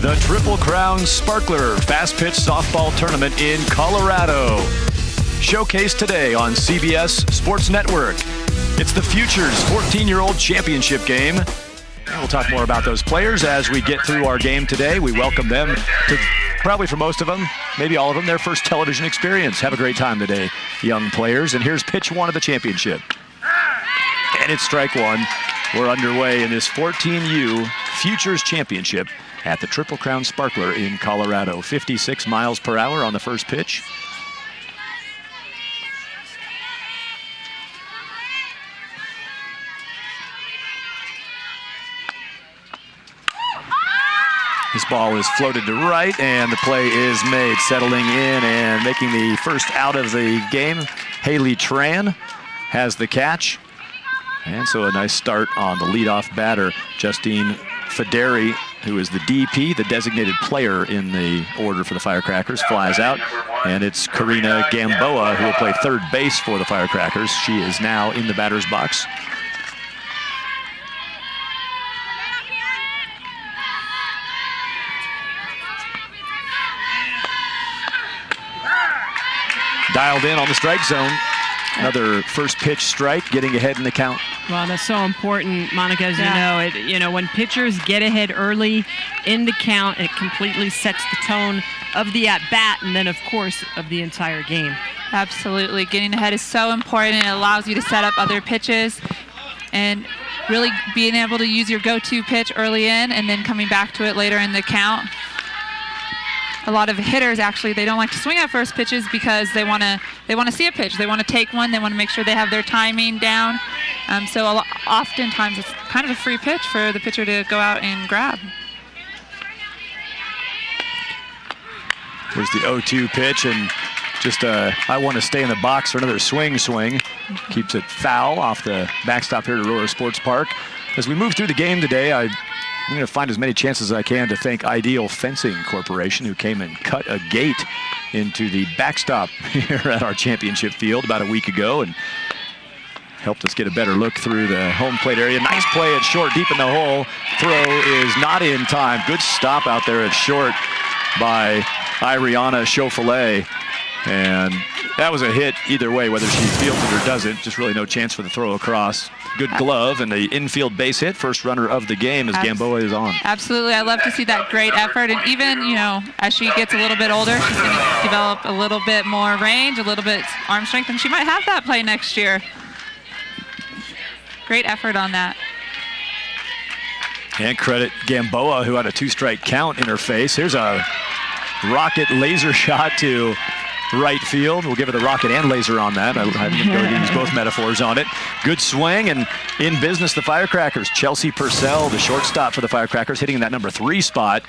The Triple Crown Sparkler Fast Pitch Softball Tournament in Colorado. Showcased today on CBS Sports Network. It's the Futures 14-year-old championship game. And we'll talk more about those players as we get through our game today. We welcome them to, probably for most of them, maybe all of them, their first television experience. Have a great time today, young players. And here's pitch one of the championship. And it's strike one. We're underway in this 14U Futures Championship at the Triple Crown Sparkler in Colorado. 56 miles per hour on the first pitch. This ball is floated to right, and the play is made. Settling in and making the first out of the game, Haley Tran has the catch. And so a nice start on the leadoff batter, Justine Federi, who is the DP, the designated player in the order for the Firecrackers, flies out. And it's Karina Gamboa who will play third base for the Firecrackers. She is now in the batter's box. Dialed in on the strike zone. Another first pitch strike, getting ahead in the count. Well, that's so important, Monica, as you know. When pitchers get ahead early in the count, it completely sets the tone of the at-bat and then, of course, of the entire game. Absolutely. Getting ahead is so important. It allows you to set up other pitches and really being able to use your go-to pitch early in and then coming back to it later in the count. A lot of hitters, actually, they don't like to swing at first pitches because they want to see a pitch. They want to take one. They want to make sure they have their timing down. So oftentimes it's kind of a free pitch for the pitcher to go out and grab. Here's the 0-2 pitch, and just I want to stay in the box for another swing. Keeps it foul off the backstop here at Aurora Sports Park. As we move through the game today, I'm going to find as many chances as I can to thank Ideal Fencing Corporation, who came and cut a gate into the backstop here at our championship field about a week ago and helped us get a better look through the home plate area. Nice play at short, deep in the hole. Throw is not in time. Good stop out there at short by Ariana Burns. And that was a hit either way, whether she fields it or doesn't. Just really no chance for the throw across. Good glove and the infield base hit. First runner of the game as Gamboa is on. Absolutely. I love to see that great effort. And even, as she gets a little bit older, she's going to develop a little bit more range, a little bit arm strength, and she might have that play next year. Great effort on that. And credit Gamboa, who had a two-strike count in her face. Here's a rocket laser shot to right field. We'll give it the rocket and laser on that. I'm going to use both metaphors on it. Good swing, and in business, the Firecrackers. Chelsea Purcell, the shortstop for the Firecrackers, hitting that number 3 spot.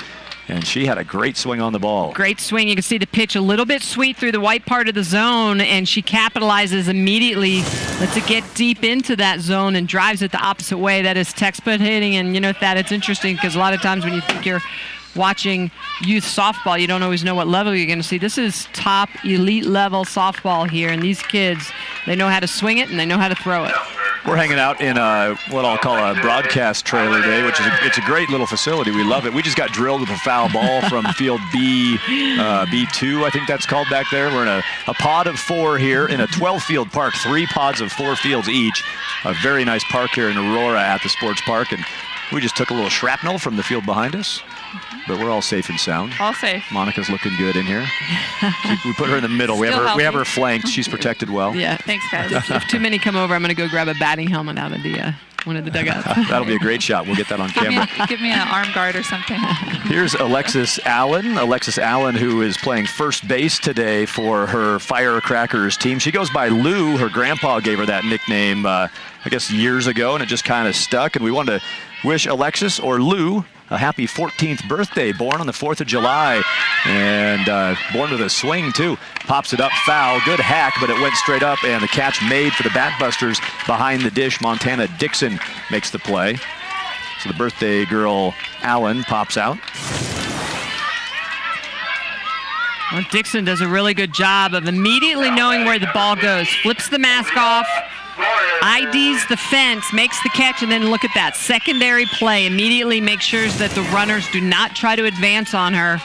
And she had a great swing on the ball. Great swing. You can see the pitch a little bit sweet through the white part of the zone, and she capitalizes immediately, lets it get deep into that zone and drives it the opposite way. That is textbook hitting, and that it's interesting because a lot of times when you think you're watching youth softball, you don't always know what level you're going to see. This is top elite level softball here, and these kids, they know how to swing it and they know how to throw it. We're hanging out in what I'll call a broadcast trailer today, which is it's a great little facility. We love it. We just got drilled with a foul ball from field B2, I think that's called back there. We're in a pod of 4 here in a 12-field park, 3 pods of 4 fields each. A very nice park here in Aurora at the sports park, and we just took a little shrapnel from the field behind us. But we're all safe and sound. All safe. Monica's looking good in here. We put her in the middle. We have her flanked. She's protected well. Yeah. Thanks, guys. If too many come over, I'm going to go grab a batting helmet out of the one of the dugouts. That'll be a great shot. We'll get that on camera. Give me an arm guard or something. Here's Alexis Allen. Alexis Allen, who is playing first base today for her Firecrackers team. She goes by Lou. Her grandpa gave her that nickname, I guess, years ago, and it just kind of stuck. And we wanted to wish Alexis, or Lou, a happy 14th birthday, born on the 4th of July, and born with a swing, too. Pops it up foul. Good hack, but it went straight up, and the catch made for the Batbusters behind the dish. Montana Dixon makes the play. So the birthday girl, Allen, pops out. Well, Dixon does a really good job of immediately knowing where the ball goes. Flips the mask off, IDs the fence, makes the catch, and then look at that. Secondary play. Immediately make sure that the runners do not try to advance on her.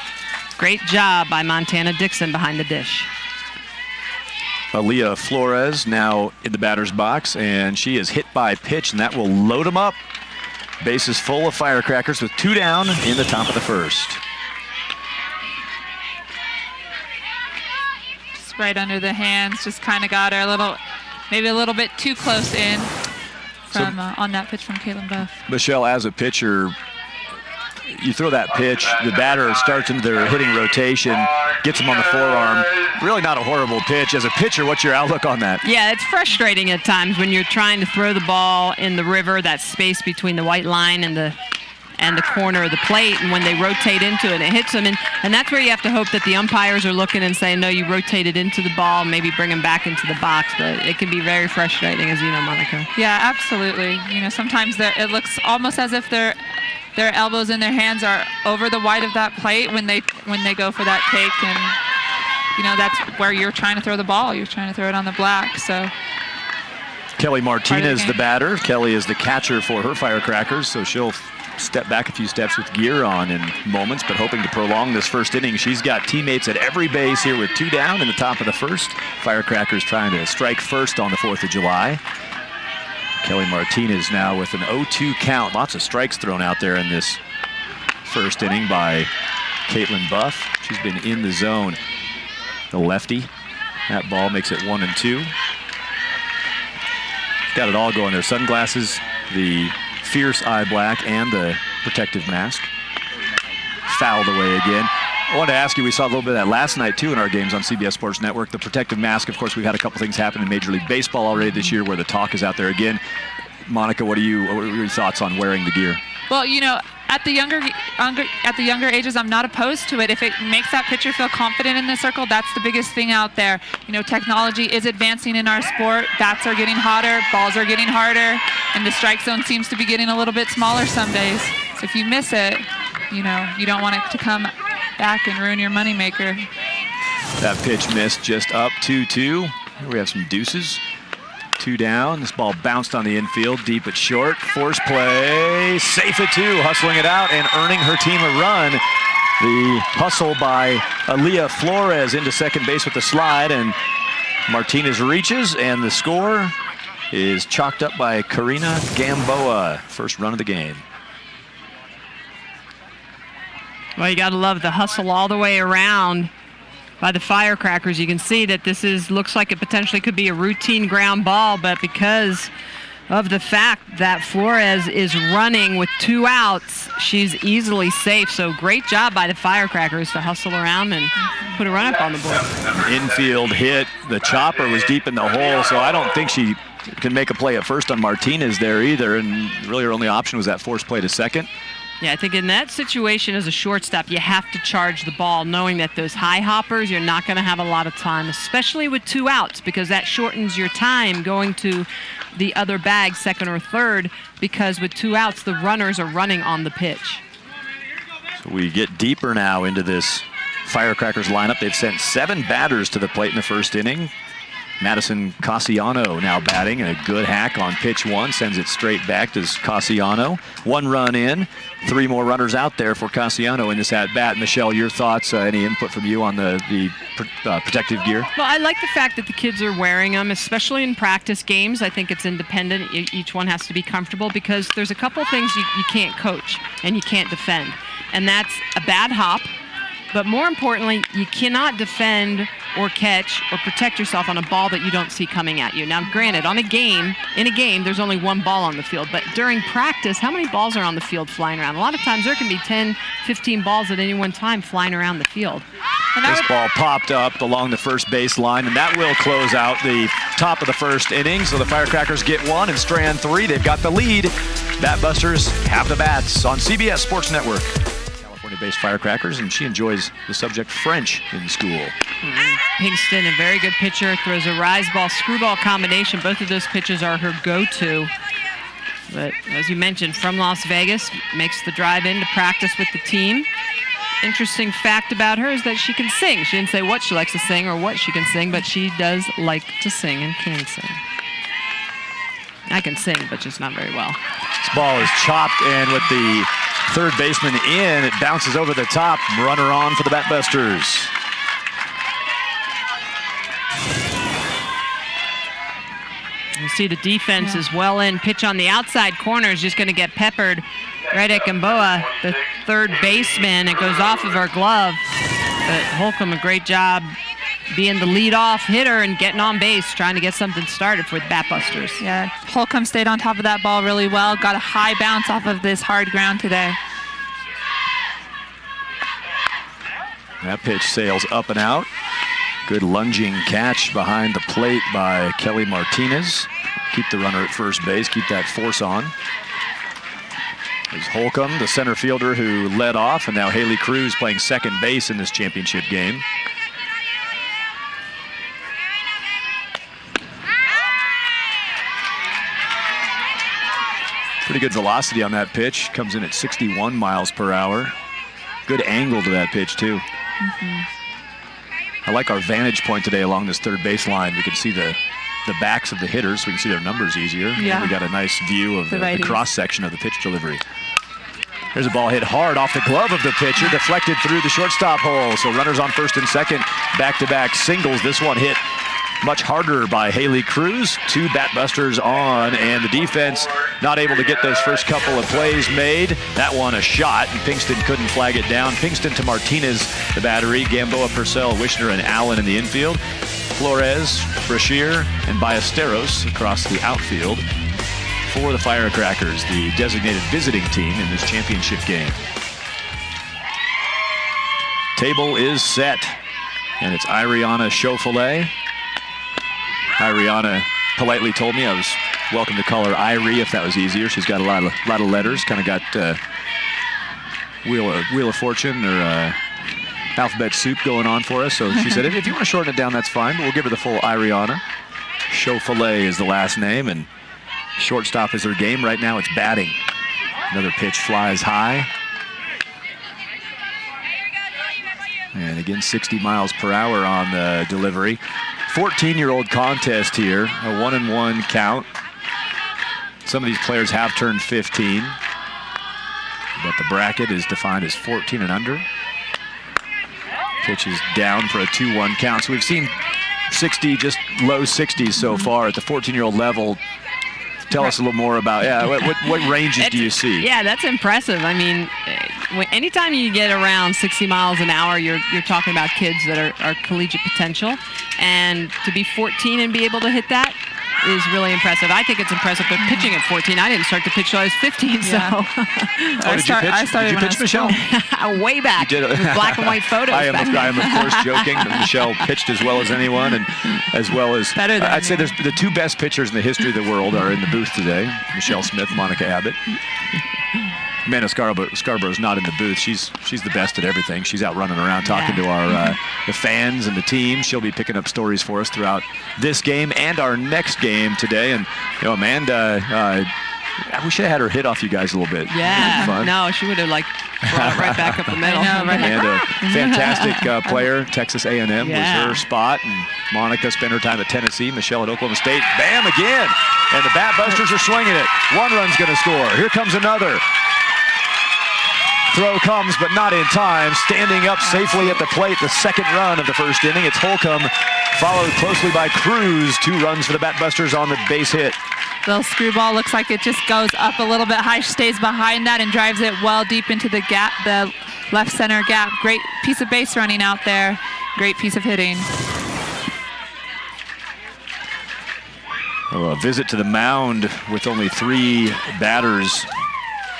Great job by Montana Dixon behind the dish. Aaliyah Flores now in the batter's box, and she is hit by pitch, and that will load them up. Bases full of Firecrackers with 2 down in the top of the first. Just right under the hands, just kind of got her maybe a little bit too close in from on that pitch from Caitlin Buff. Michelle, as a pitcher, you throw that pitch, the batter starts into their hitting rotation, gets them on the forearm. Really not a horrible pitch. As a pitcher, what's your outlook on that? Yeah, it's frustrating at times when you're trying to throw the ball in the river, that space between the white line and the corner of the plate, and when they rotate into it, it hits them. And that's where you have to hope that the umpires are looking and saying, no, you rotated into the ball, maybe bring them back into the box. But it can be very frustrating, as you know, Monica. Yeah, absolutely. Sometimes it looks almost as if their elbows and their hands are over the white of that plate when they go for that take, and that's where you're trying to throw the ball. You're trying to throw it on the black. So Kelly Martinez, the batter. Kelly is the catcher for her Firecrackers, so she'll step back a few steps with gear on in moments, but hoping to prolong this first inning. She's got teammates at every base here with 2 down in the top of the first. Firecrackers trying to strike first on the 4th of July. Kelly Martinez now with an 0-2 count. Lots of strikes thrown out there in this first inning by Caitlin Buff. She's been in the zone. The lefty. That ball makes it 1-2. Got it all going there. Sunglasses, the fierce eye black, and the protective mask. Fouled away again. I wanted to ask you, we saw a little bit of that last night, too, in our games on CBS Sports Network. The protective mask, of course, we've had a couple things happen in Major League Baseball already this year where the talk is out there again. Monica, what are your thoughts on wearing the gear? Well, at the younger ages, I'm not opposed to it. If it makes that pitcher feel confident in the circle, that's the biggest thing out there. Technology is advancing in our sport. Bats are getting hotter, balls are getting harder, and the strike zone seems to be getting a little bit smaller some days. So if you miss it, you don't want it to come back and ruin your moneymaker. That pitch missed, just up 2-2. Here we have some deuces. 2 down. This ball bounced on the infield, deep at short. Force play, safe at 2, hustling it out and earning her team a run. The hustle by Aaliyah Flores into second base with the slide, and Martinez reaches, and the score is chalked up by Karina Gamboa. First run of the game. Well, you got to love the hustle all the way around by the Firecrackers. You can see that this looks like it potentially could be a routine ground ball, but because of the fact that Flores is running with 2 outs, she's easily safe. So great job by the Firecrackers to hustle around and put a run up on the board. Infield hit. The chopper was deep in the hole, so I don't think she can make a play at first on Martinez there either, and really her only option was that force play to second. Yeah, I think in that situation as a shortstop, you have to charge the ball, knowing that those high hoppers, you're not going to have a lot of time, especially with 2 outs, because that shortens your time going to the other bag, second or third, because with 2 outs, the runners are running on the pitch. So we get deeper now into this Firecrackers lineup. They've sent 7 batters to the plate in the first inning. Madison Cassiano now batting, and a good hack on pitch 1, sends it straight back to Cassiano. 1 run in, 3 more runners out there for Cassiano in this at-bat. Michelle, your thoughts, any input from you on the protective gear? Well, I like the fact that the kids are wearing them, especially in practice games. I think it's independent. Each one has to be comfortable, because there's a couple things you can't coach and you can't defend, and that's a bad hop. But more importantly, you cannot defend or catch or protect yourself on a ball that you don't see coming at you. Now, granted, in a game, there's only 1 ball on the field. But during practice, how many balls are on the field flying around? A lot of times there can be 10, 15 balls at any one time flying around the field. And this ball popped up along the first base line, and that will close out the top of the first inning. So the Firecrackers get 1 and Strand 3. They've got the lead. Batbusters have the bats on CBS Sports Network. Based Firecrackers, and she enjoys the subject French in school. Pinkston, a very good pitcher, throws a rise ball, screwball combination. Both of those pitches are her go-to. But as you mentioned, from Las Vegas, makes the drive in to practice with the team. Interesting fact about her is that she can sing. She didn't say what she likes to sing or what she can sing, but she does like to sing and can sing. I can sing, but just not very well. This ball is chopped, and with the third baseman in, it bounces over the top. Runner on for the Batbusters. You see the defense is well in. Pitch on the outside corner is just going to get peppered right at Gamboa, the third baseman. It goes off of her glove. But Holcomb, a great job being the leadoff hitter and getting on base, trying to get something started for the Batbusters. Yeah, Holcomb stayed on top of that ball really well. Got a high bounce off of this hard ground today. That pitch sails up and out. Good lunging catch behind the plate by Kelly Martinez. Keep the runner at first base, keep that force on. There's Holcomb, the center fielder who led off, and now Haley Cruz playing second base in this championship game. Pretty good velocity on that pitch. Comes in at 61 miles per hour. Good angle to that pitch, too. I like our vantage point today along this third base line. We can see the backs of the hitters, so we can see their numbers easier. Yeah. And we got a nice view of the cross-section of the pitch delivery. There's a ball hit hard off the glove of the pitcher, deflected through the shortstop hole. So runners on first and second, back-to-back singles. This one hit much harder by Haley Cruz. 2 Batbusters on, and the defense not able to get those first couple of plays made. That one a shot, and Pinkston couldn't flag it down. Pinkston to Martinez, the battery. Gamboa, Purcell, Wishner, and Allen in the infield. Flores, Brashear, and Ballesteros across the outfield for the Firecrackers, the designated visiting team in this championship game. Table is set, and it's Ariana Chauffolet. Ariana politely told me I was welcome to call her Irie if that was easier. She's got a lot of letters, kind of got Wheel of Fortune or alphabet soup going on for us. So she said, if you want to shorten it down, that's fine, but we'll give her the full Ariana. Chauffolet is the last name, and shortstop is her game. Right now it's batting. Another pitch flies high. And again, 60 miles per hour on the delivery. 14-year-old contest here, a 1-1 count. Some of these players have turned 15, but the bracket is defined as 14 and under. Pitch is down for a 2-1 count. So we've seen 60, just low 60s so far at the 14-year-old level. Tell us a little more about, what ranges do you see? Yeah, that's impressive. I mean, anytime you get around 60 miles an hour, you're talking about kids that are collegiate potential. And to be 14 and be able to hit that is really impressive. I think it's impressive, but pitching at 14, I didn't start to pitch till I was 15, so. Did you pitch, Michelle? Way back. You did. Black and white photos. I am of course joking, but Michelle pitched as well as anyone, and as well as, better than I'd say there's the 2 best pitchers in the history of the world are in the booth today. Michelle Smith, Monica Abbott. Amanda Scarborough's not in the booth. She's the best at everything. She's out running around talking to our the fans and the team. She'll be picking up stories for us throughout this game and our next game today. And Amanda, we should have had her hit off you guys a little bit. Yeah. Fun. No, she would have brought it right back up the middle. Amanda, fantastic player. Texas A&M was her spot, and Monica spent her time at Tennessee. Michelle at Oklahoma State. Bam again, and the Batbusters are swinging it. 1 run's going to score. Here comes another. Throw comes, but not in time. Standing up safely at the plate, the second run of the first inning. It's Holcomb, followed closely by Cruz. 2 runs for the Batbusters on the base hit. Little screwball, looks like it just goes up a little bit high, stays behind that, and drives it well deep into the gap, the left center gap. Great piece of base running out there. Great piece of hitting. A visit to the mound with only 3 batters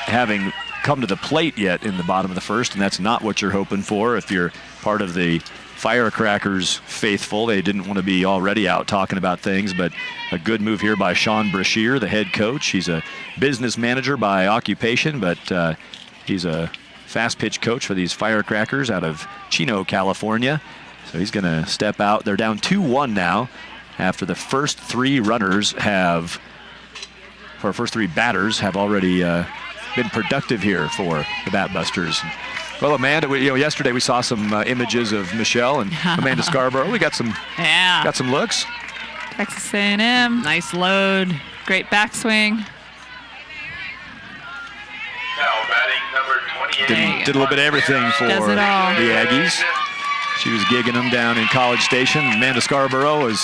having come to the plate yet in the bottom of the first, and that's not what you're hoping for if you're part of the Firecrackers faithful. They didn't want to be already out talking about things, but a good move here by Sean Brashear, the head coach. He's a business manager by occupation, but he's a fast pitch coach for these Firecrackers out of Chino, California. So he's going to step out. They're down 2-1 now after the first 3 batters have already been productive here for the Batbusters. Well, Amanda, yesterday we saw some images of Michelle and Amanda Scarborough. We got some looks. Texas A&M. Nice load. Great backswing. Now batting number 28. Did a little bit of everything for Does it all. the Aggies. She was gigging them down in College Station. Amanda Scarborough is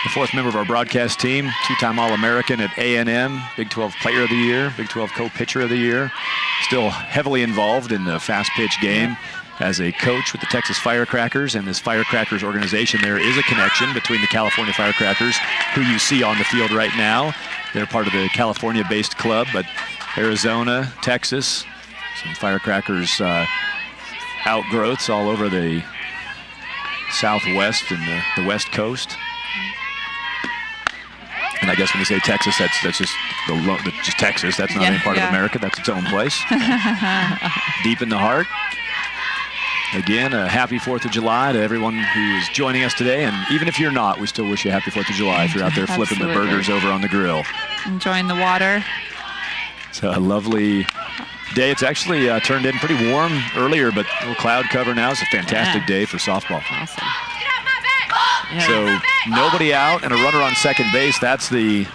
the 4th member of our broadcast team, 2-time All-American at A&M, Big 12 Player of the Year, Big 12 Co-Pitcher of the Year. Still heavily involved in the fast pitch game. As a coach with the Texas Firecrackers and this Firecrackers organization, there is a connection between the California Firecrackers, who you see on the field right now. They're part of the California-based club, but Arizona, Texas, some Firecrackers outgrowths all over the Southwest and the West Coast. And I guess when you say Texas, that's just just Texas. That's not any part of America. That's its own place. Deep in the heart. Again, a happy 4th of July to everyone who is joining us today. And even if you're not, we still wish you a happy 4th of July if you're out there flipping the burgers over on the grill. Enjoying the water. It's a lovely day. It's actually turned in pretty warm earlier, but a little cloud cover now. It's a fantastic day for softball. Awesome. So nobody out and a runner on second base. That's the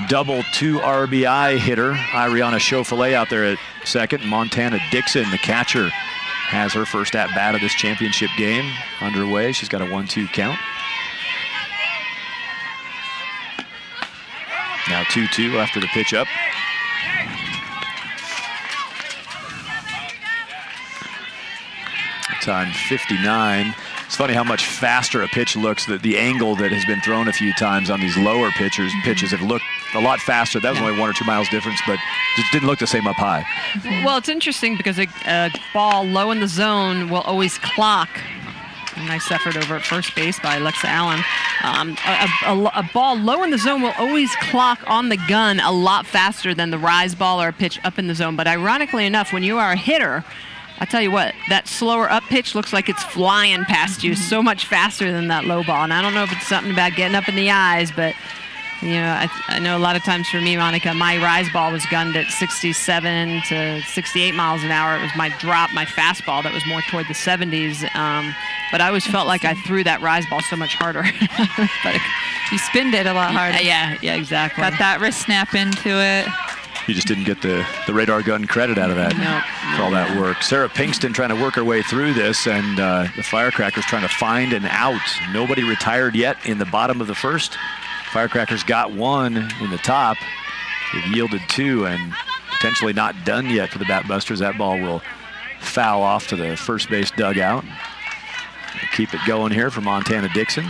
double 2 RBI hitter, Ariana Burns, out there at second. Montana Dixon, the catcher, has her first at-bat of this championship game underway. She's got a 1-2 count. Now 2-2 after the pitch up. Time 59. It's funny how much faster a pitch looks. The angle that has been thrown a few times on these lower pitches have looked a lot faster. That was only 1 or 2 miles difference, but it didn't look the same up high. Well, it's interesting because a ball low in the zone will always clock. A nice effort over at first base by Alexis Allen. A ball low in the zone will always clock on the gun a lot faster than the rise ball or a pitch up in the zone. But ironically enough, when you are a hitter, I tell you what, that slower up pitch looks like it's flying past you so much faster than that low ball. And I don't know if it's something about getting up in the eyes, but you know, I know a lot of times for me, Monica, my rise ball was gunned at 67 to 68 miles an hour. It was my drop, my fastball that was more toward the 70s. But I always felt like I threw that rise ball so much harder. But you spinned it a lot harder. Yeah, exactly. Got that wrist snap into it. You just didn't get the radar gun credit out of that for all that work. Sarah Pinkston trying to work her way through this, and the Firecrackers trying to find an out. Nobody retired yet in the bottom of the first. Firecrackers got 1 in the top. They've yielded 2, and potentially not done yet for the Batbusters. That ball will foul off to the first base dugout. Keep it going here for Montana Dixon.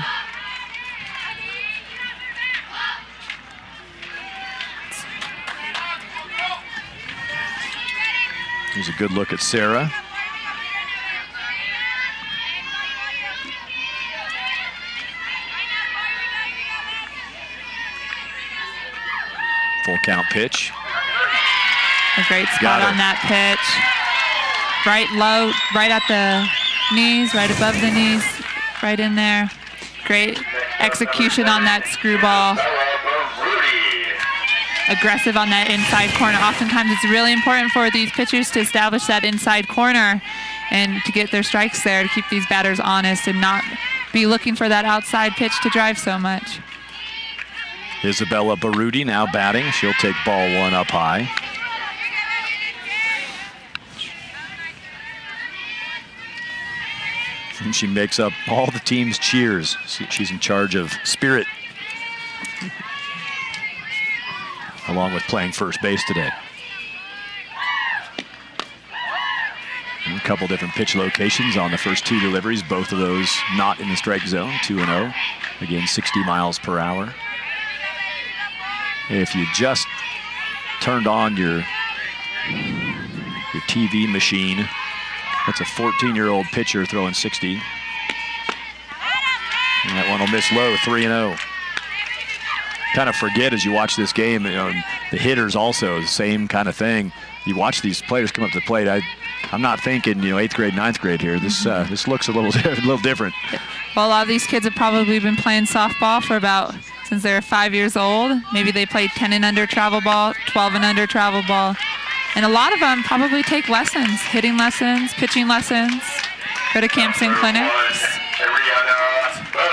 Here's a good look at Sarah. Full count pitch. A great spot on that pitch. Right low, right at the knees, right above the knees, right in there. Great execution on that screwball. Aggressive on that inside corner. Oftentimes it's really important for these pitchers to establish that inside corner and to get their strikes there, to keep these batters honest and not be looking for that outside pitch to drive so much. Isabella Baruti now batting. She'll take ball 1 up high. And she makes up all the team's cheers. She's in charge of spirit, along with playing first base today. And a couple different pitch locations on the first 2 deliveries, both of those not in the strike zone, 2-0. Again, 60 miles per hour. If you just turned on your TV machine, that's a 14-year-old pitcher throwing 60. And that one will miss low, 3-0. Kind of forget as you watch this game, the hitters also, the same kind of thing. You watch these players come up to the plate. I'm not thinking, 8th grade, 9th grade here. This looks a little different. Well, a lot of these kids have probably been playing softball for since they were 5 years old. Maybe they played 10 and under travel ball, 12 and under travel ball. And a lot of them probably take lessons, hitting lessons, pitching lessons, go to camps and clinics,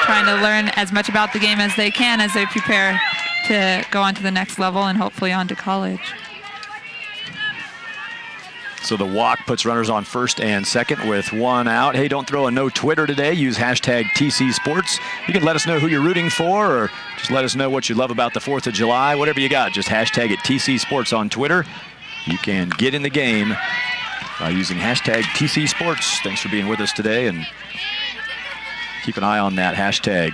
trying to learn as much about the game as they can as they prepare to go on to the next level and hopefully on to college. So the walk puts runners on first and second with one out. Hey, don't throw a no Twitter today. Use hashtag TC Sports. You can let us know who you're rooting for, or just let us know what you love about the 4th of July. Whatever you got, just hashtag it TC Sports on Twitter. You can get in the game by using hashtag TC Sports. Thanks for being with us today, and keep an eye on that hashtag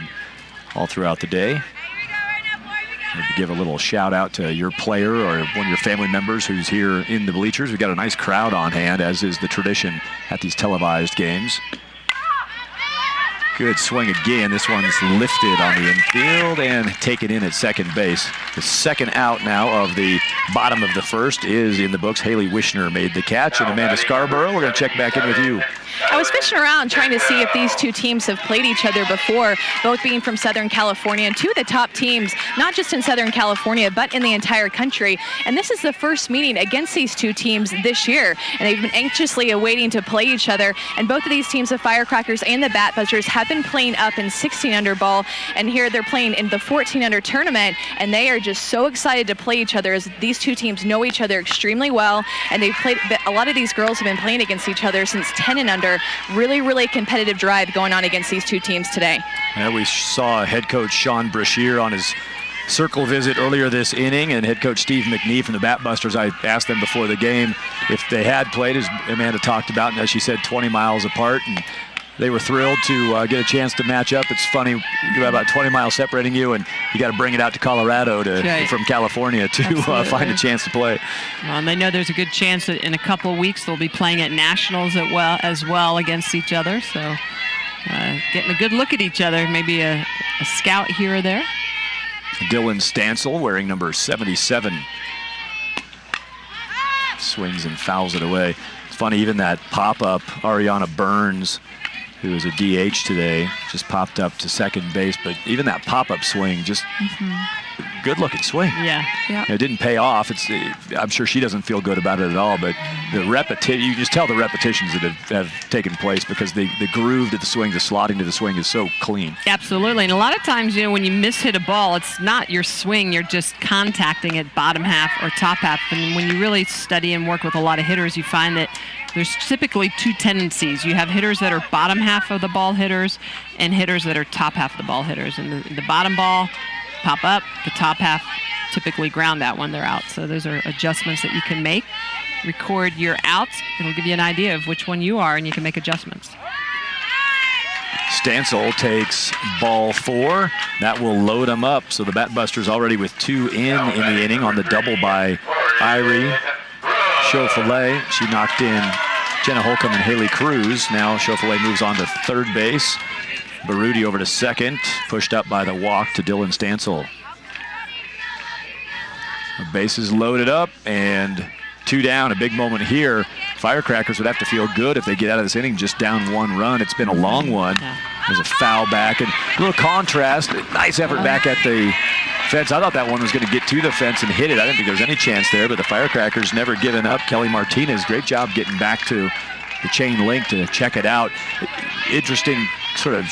all throughout the day. Maybe give a little shout out to your player or one of your family members who's here in the bleachers. We've got a nice crowd on hand, as is the tradition at these televised games. Good swing again. This one's lifted on the infield and taken in at second base. The second out now of the bottom of the first is in the books. Haley Wishner made the catch, and Amanda Scarborough, we're going to check back in with you. I was fishing around trying to see if these two teams have played each other before, both being from Southern California, and two of the top teams, not just in Southern California, but in the entire country. And this is the first meeting against these two teams this year, and they've been anxiously awaiting to play each other. And both of these teams, the Firecrackers and the Batbusters, have been playing up in 16 under ball, and here they're playing in the 14 under tournament, and they are just so excited to play each other, as these two teams know each other extremely well, and they've played, a lot of these girls have been playing against each other since 10 and under. Really, really competitive drive going on against these two teams today. Yeah, we saw head coach Sean Brashear on his circle visit earlier this inning, and head coach Steve McNee from the Batbusters. I asked them before the game if they had played, as Amanda talked about, and as she said, 20 miles apart, and they were thrilled to get a chance to match up. It's funny, you got about 20 miles separating you, and you got to bring it out to Colorado from California to find a chance to play. Well, and they know there's a good chance that in a couple of weeks they'll be playing at Nationals as well against each other. So getting a good look at each other, maybe a scout here or there. Dylan Stancil wearing number 77. Swings and fouls it away. It's funny, even that pop-up, Ariana Burns, who is a DH today, just popped up to second base, but even that pop-up swing, just good-looking swing. Yeah. It didn't pay off. I'm sure she doesn't feel good about it at all, but the you just tell the repetitions that have taken place, because the groove to the swing, the slotting to the swing is so clean. Absolutely, and a lot of times, when you miss-hit a ball, it's not your swing, you're just contacting it bottom half or top half, and when you really study and work with a lot of hitters, you find that there's typically two tendencies. You have hitters that are bottom half of the ball hitters and hitters that are top half of the ball hitters. And the bottom ball, pop up. The top half typically ground out when they're out. So those are adjustments that you can make. Record your outs. It'll give you an idea of which one you are, and you can make adjustments. Stancil takes ball 4. That will load them up. So the Batbusters already with 2 in the inning on the double by Irie. Chauffolet, she knocked in Jenna Holcomb and Haley Cruz. Now Chauffolet moves on to third base. Baruti over to second, pushed up by the walk to Dylan Stancil. The base is loaded up, and 2 down, a big moment here. Firecrackers would have to feel good if they get out of this inning just down 1 run. It's been a long one. There's a foul back, and a little contrast. Nice effort back at the fence. I thought that one was going to get to the fence and hit it. I didn't think there was any chance there, but the Firecrackers never given up. Kelly Martinez, great job getting back to the chain link to check it out. Interesting sort of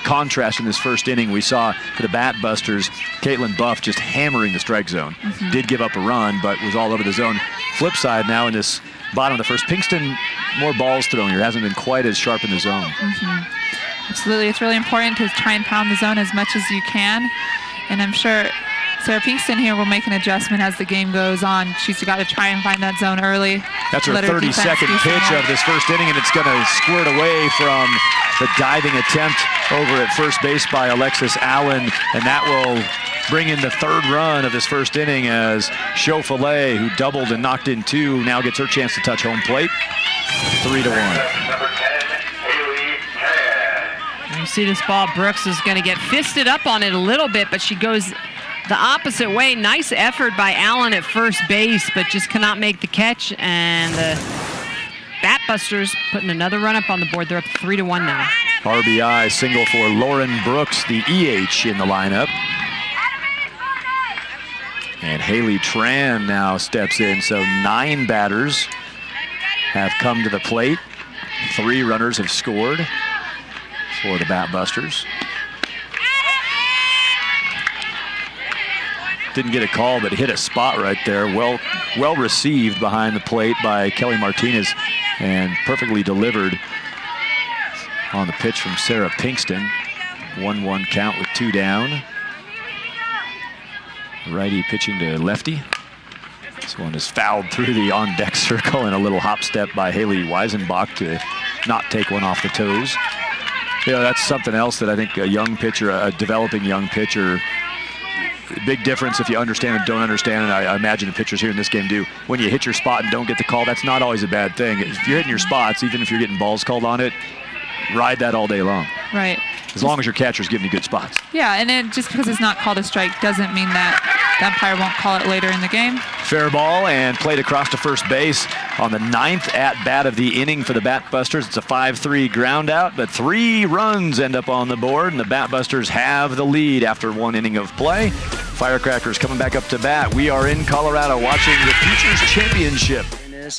contrast in this first inning. We saw for the Batbusters, Caitlin Buff just hammering the strike zone. Did give up a run, but was all over the zone. Flip side now in this bottom of the first, Pinkston, more balls thrown here. Hasn't been quite as sharp in the zone. Absolutely. It's really important to try and pound the zone as much as you can. And I'm sure Sarah Pinkston here will make an adjustment as the game goes on. She's got to try and find that zone early. That's her 32nd pitch of this first inning, and it's going to squirt away from the diving attempt over at first base by Alexis Allen, and that will bring in the 3rd run of this first inning, as Chauffolet, who doubled and knocked in 2, now gets her chance to touch home plate. 3-1. You see this ball, Brooks is going to get fisted up on it a little bit, but she goes the opposite way. Nice effort by Allen at first base, but just cannot make the catch. And the Batbusters putting another run up on the board. They're up 3-1 now. RBI single for Lauren Brooks, the EH in the lineup. And Haley Tran now steps in. So 9 batters have come to the plate. 3 runners have scored for the Batbusters. didn't get a call, but hit a spot right there. Well received behind the plate by Kelly Martinez and perfectly delivered on the pitch from Sarah Pinkston. 1-1 count with 2 down. Righty pitching to lefty. This one is fouled through the on-deck circle, and a little hop step by Haley Weisenbach to not take one off the toes. You know, that's something else that I think a young pitcher, a developing young pitcher, big difference if you understand and don't understand, and I imagine the pitchers here in this game do. When you hit your spot and don't get the call, that's not always a bad thing. If you're hitting your spots, even if you're getting balls called on it, ride that all day long. Right. As long as your catcher's giving you good spots. Yeah, and then just because it's not called a strike doesn't mean that the umpire won't call it later in the game. Fair ball and played across to first base on the 9th at-bat of the inning for the Batbusters. It's a 5-3 ground out, but 3 runs end up on the board, and the Batbusters have the lead after 1 inning of play. Firecrackers coming back up to bat. We are in Colorado watching the Futures Championship.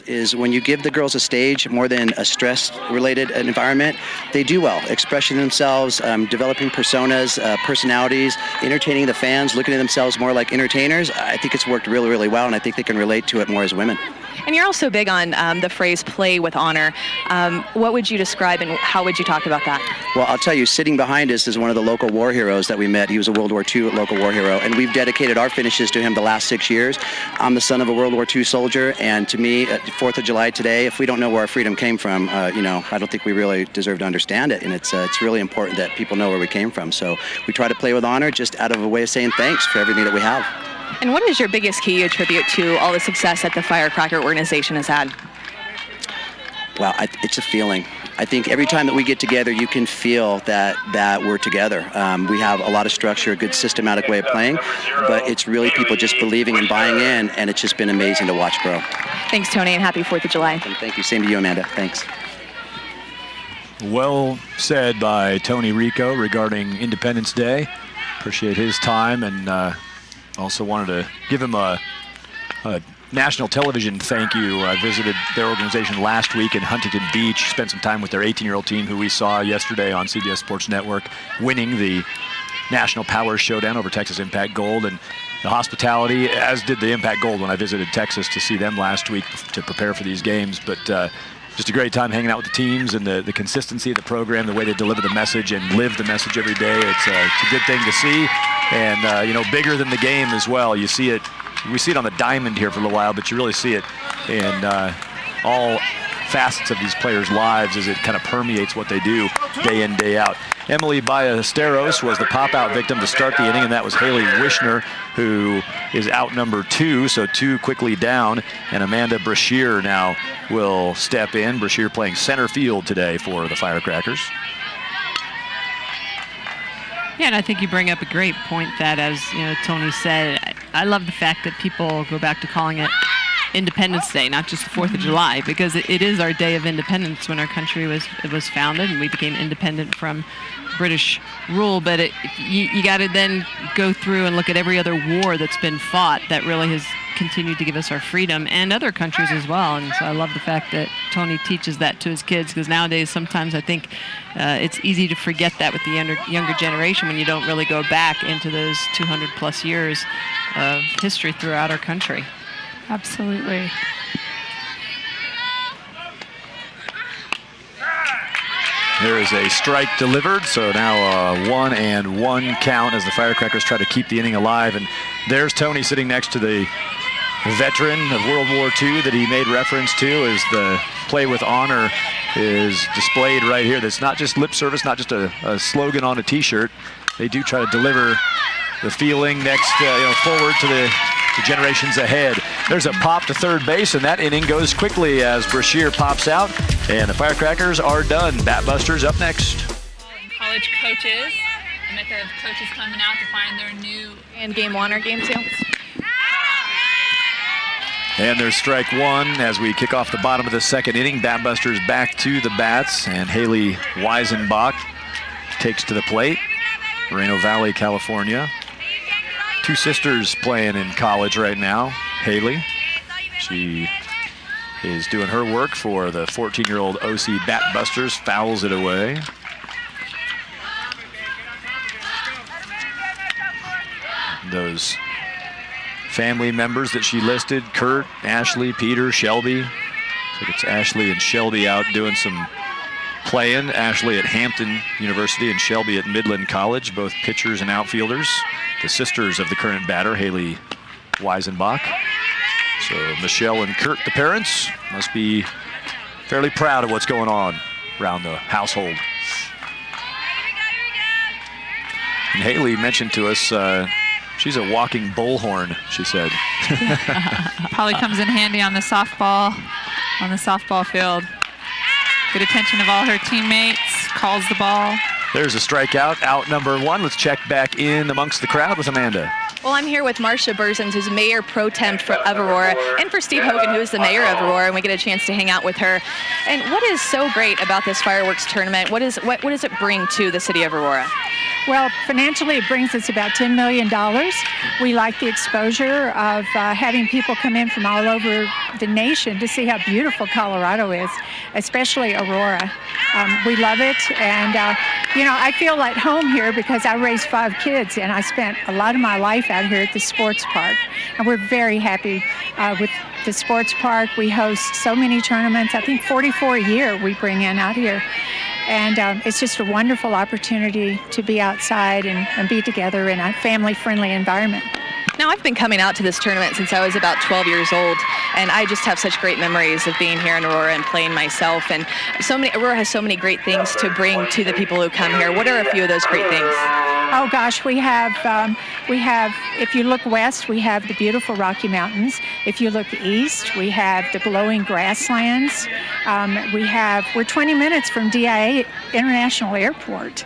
Is when you give the girls a stage more than a stress-related environment, they do well, expressing themselves, developing personas, personalities, entertaining the fans, looking at themselves more like entertainers. I think it's worked really, really well, and I think they can relate to it more as women. And you're also big on the phrase play with honor. What would you describe and how would you talk about that? Well, I'll tell you, sitting behind us is one of the local war heroes that we met. He was a World War II local war hero, and we've dedicated our finishes to him the last 6 years. I'm the son of a World War II soldier, and to me, 4th of July today, if we don't know where our freedom came from, you know, I don't think we really deserve to understand it, and it's really important that people know where we came from. So we try to play with honor just out of a way of saying thanks for everything that we have. And what is your biggest key you attribute to all the success that the Firecracker organization has had? Well, it's a feeling. I think every time that we get together, you can feel that we're together. We have a lot of structure, a good systematic way of playing, but it's really people just believing and buying in, and it's just been amazing to watch grow. Thanks, Tony, and happy 4th of July. And thank you. Same to you, Amanda. Thanks. Well said by Tony Rico regarding Independence Day. Appreciate his time, and also wanted to give him a national television thank you. I visited their organization last week in Huntington Beach, spent some time with their 18-year-old team who we saw yesterday on CBS Sports Network winning the National Power Showdown over Texas Impact Gold, and the hospitality, as did the Impact Gold when I visited Texas to see them last week to prepare for these games. But just a great time hanging out with the teams and the consistency of the program, the way they deliver the message and live the message every day. It's a good thing to see, and you know, bigger than the game as well. You see it, we see it on the diamond here for a little while, but you really see it in all facets of these players' lives as it kind of permeates what they do day in, day out. Emily Ballesteros was the pop-out victim to start the inning, and that was Haley Wishner, who is out number 2, so 2 quickly down, and Amanda Brashear now will step in. Brashear playing center field today for the Firecrackers. Yeah, and I think you bring up a great point that, as you know, Tony said, I love the fact that people go back to calling it Independence Day, not just the 4th of July, because it is our day of independence when our country was founded and we became independent from British rule. But you got to then go through and look at every other war that's been fought that really has continued to give us our freedom, and other countries as well. And so I love the fact that Tony teaches that to his kids, because nowadays sometimes I think it's easy to forget that with the younger generation when you don't really go back into those 200 plus years of history throughout our country. Absolutely. There is a strike delivered, so now a 1-1 count as the Firecrackers try to keep the inning alive. And there's Tony sitting next to the veteran of World War II that he made reference to, as the play with honor is displayed right here. That's not just lip service, not just a slogan on a T-shirt. They do try to deliver the feeling next, forward to the generations ahead. There's a pop to third base, and that inning goes quickly as Brashear pops out, and the Firecrackers are done. Batbusters up next. College coaches, and that the coaches coming out to find their new... And game 1 or game 2? And there's strike 1 as we kick off the bottom of the second inning. Batbusters back to the bats, and Haley Weisenbach takes to the plate. Moreno Valley, California. 2 sisters playing in college right now. Haley, she is doing her work for the 14-year-old OC Batbusters, fouls it away. Those family members that she listed: Kurt, Ashley, Peter, Shelby. So it's Ashley and Shelby out doing some playing. Ashley at Hampton University and Shelby at Midland College, both pitchers and outfielders. The sisters of the current batter, Haley Weisenbach. So Michelle and Kurt, the parents, must be fairly proud of what's going on around the household. And Haley mentioned to us she's a walking bullhorn, she said. Probably comes in handy on the softball field. Good attention of all her teammates, calls the ball. There's a strikeout, out number 1. Let's check back in amongst the crowd with Amanda. Well, I'm here with Marcia Burzens, who's Mayor Pro Tem of Aurora, and for Steve Hogan, who is the Mayor of Aurora, and we get a chance to hang out with her. And what is so great about this fireworks tournament? What does it bring to the city of Aurora? Well, financially, it brings us about $10 million. We like the exposure of having people come in from all over the nation to see how beautiful Colorado is, especially Aurora. We love it, and I feel at home here because I raised 5 kids, and I spent a lot of my life out here at the sports park, and we're very happy with the sports park. We host so many tournaments. I think 44 a year we bring in out here. And it's just a wonderful opportunity to be outside and be together in a family-friendly environment. Now, I've been coming out to this tournament since I was about 12 years old, and I just have such great memories of being here in Aurora and playing myself. And Aurora has so many great things to bring to the people who come here. What are a few of those great things? Oh gosh, we have, if you look west, we have the beautiful Rocky Mountains. If you look east, we have the glowing grasslands. We're 20 minutes from DIA International Airport.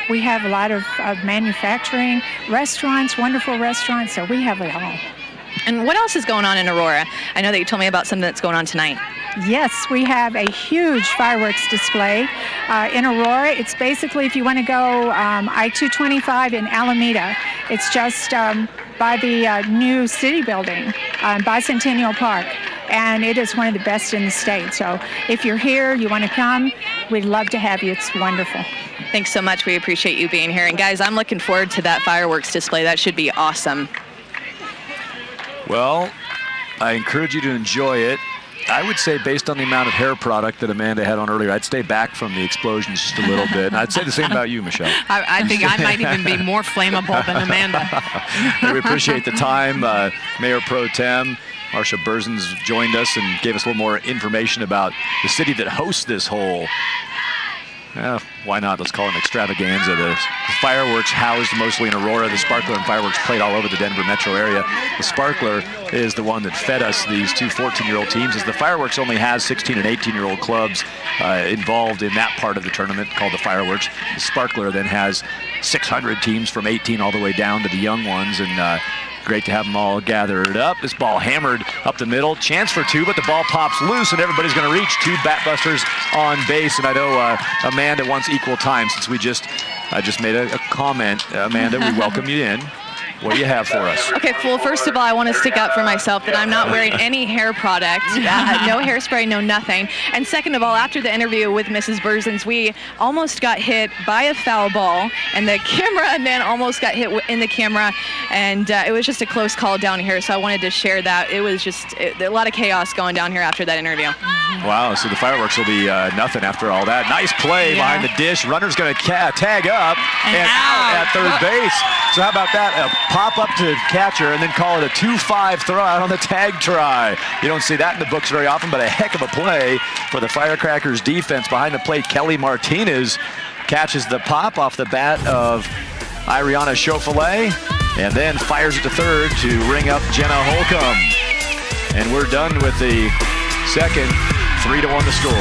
We have a lot of manufacturing, restaurants, wonderful restaurants, so we have it all. And what else is going on in Aurora? I know that you told me about something that's going on tonight. Yes, we have a huge fireworks display in Aurora. It's basically, if you want to go I-225 in Alameda, it's just by the new city building, Bicentennial Park. And it is one of the best in the state. So if you're here, you want to come, we'd love to have you. It's wonderful. Thanks so much. We appreciate you being here. And guys, I'm looking forward to that fireworks display. That should be awesome. Well, I encourage you to enjoy it. I would say, based on the amount of hair product that Amanda had on earlier, I'd stay back from the explosions just a little bit. And I'd say the same about you, Michelle. I think I might even be more flammable than Amanda. We appreciate the time. Mayor Pro Tem Marcia Burzens joined us and gave us a little more information about the city that hosts this whole, why not? Let's call it an extravaganza. The fireworks housed mostly in Aurora. The Sparkler and fireworks played all over the Denver metro area. The Sparkler is the one that fed us these 2 14-year-old teams, as the fireworks only has 16 and 18-year-old clubs involved in that part of the tournament called the fireworks. The Sparkler then has 600 teams from 18 all the way down to the young ones, and great to have them all gathered up. This ball hammered up the middle. Chance for 2, but the ball pops loose, and everybody's going to reach 2 Batbusters on base. And I know Amanda wants equal time, since I just made a comment. Amanda, we welcome you in. What do you have for us? Okay, well, first of all, I want to stick up for myself that I'm not wearing any hair product, no hairspray, no nothing. And second of all, after the interview with Mrs. Burzens, we almost got hit by a foul ball, and the cameraman almost got hit in the camera, and it was just a close call down here, so I wanted to share that. It was just a lot of chaos going down here after that interview. Wow, so the fireworks will be nothing after all that. Nice play behind the dish. Runner's going to tag up and out at third base. So how about that? A pop up to catcher and then call it a 2-5 throw out on the tag try. You don't see that in the books very often, but a heck of a play for the Firecrackers defense. Behind the plate, Kelly Martinez catches the pop off the bat of Ariana Burns and then fires it to third to ring up Jenna Holcomb. And we're done with the second. 3-1 the score.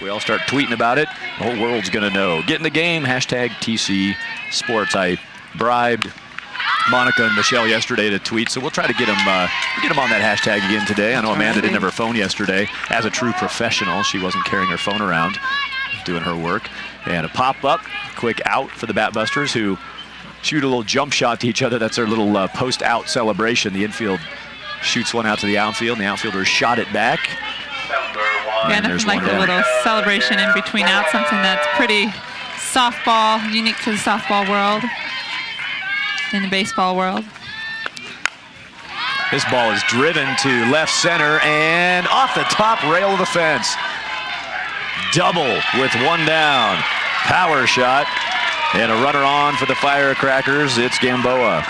We all start tweeting about it. The whole world's going to know. Get in the game, hashtag TC Sports. I bribed Monica and Michelle yesterday to tweet, so we'll try to get them on that hashtag again today. I know Amanda didn't have her phone yesterday. As a true professional, she wasn't carrying her phone around, doing her work. And a pop-up, quick out for the Batbusters, who shoot a little jump shot to each other. That's their little post-out celebration. The infield shoots one out to the outfield, and the outfielders shot it back. Yeah, nothing like a little celebration in between out, something that's pretty softball, unique to the softball world, in the baseball world. This ball is driven to left center and off the top rail of the fence. Double with one down. Power shot and a runner on for the Firecrackers. It's Gamboa.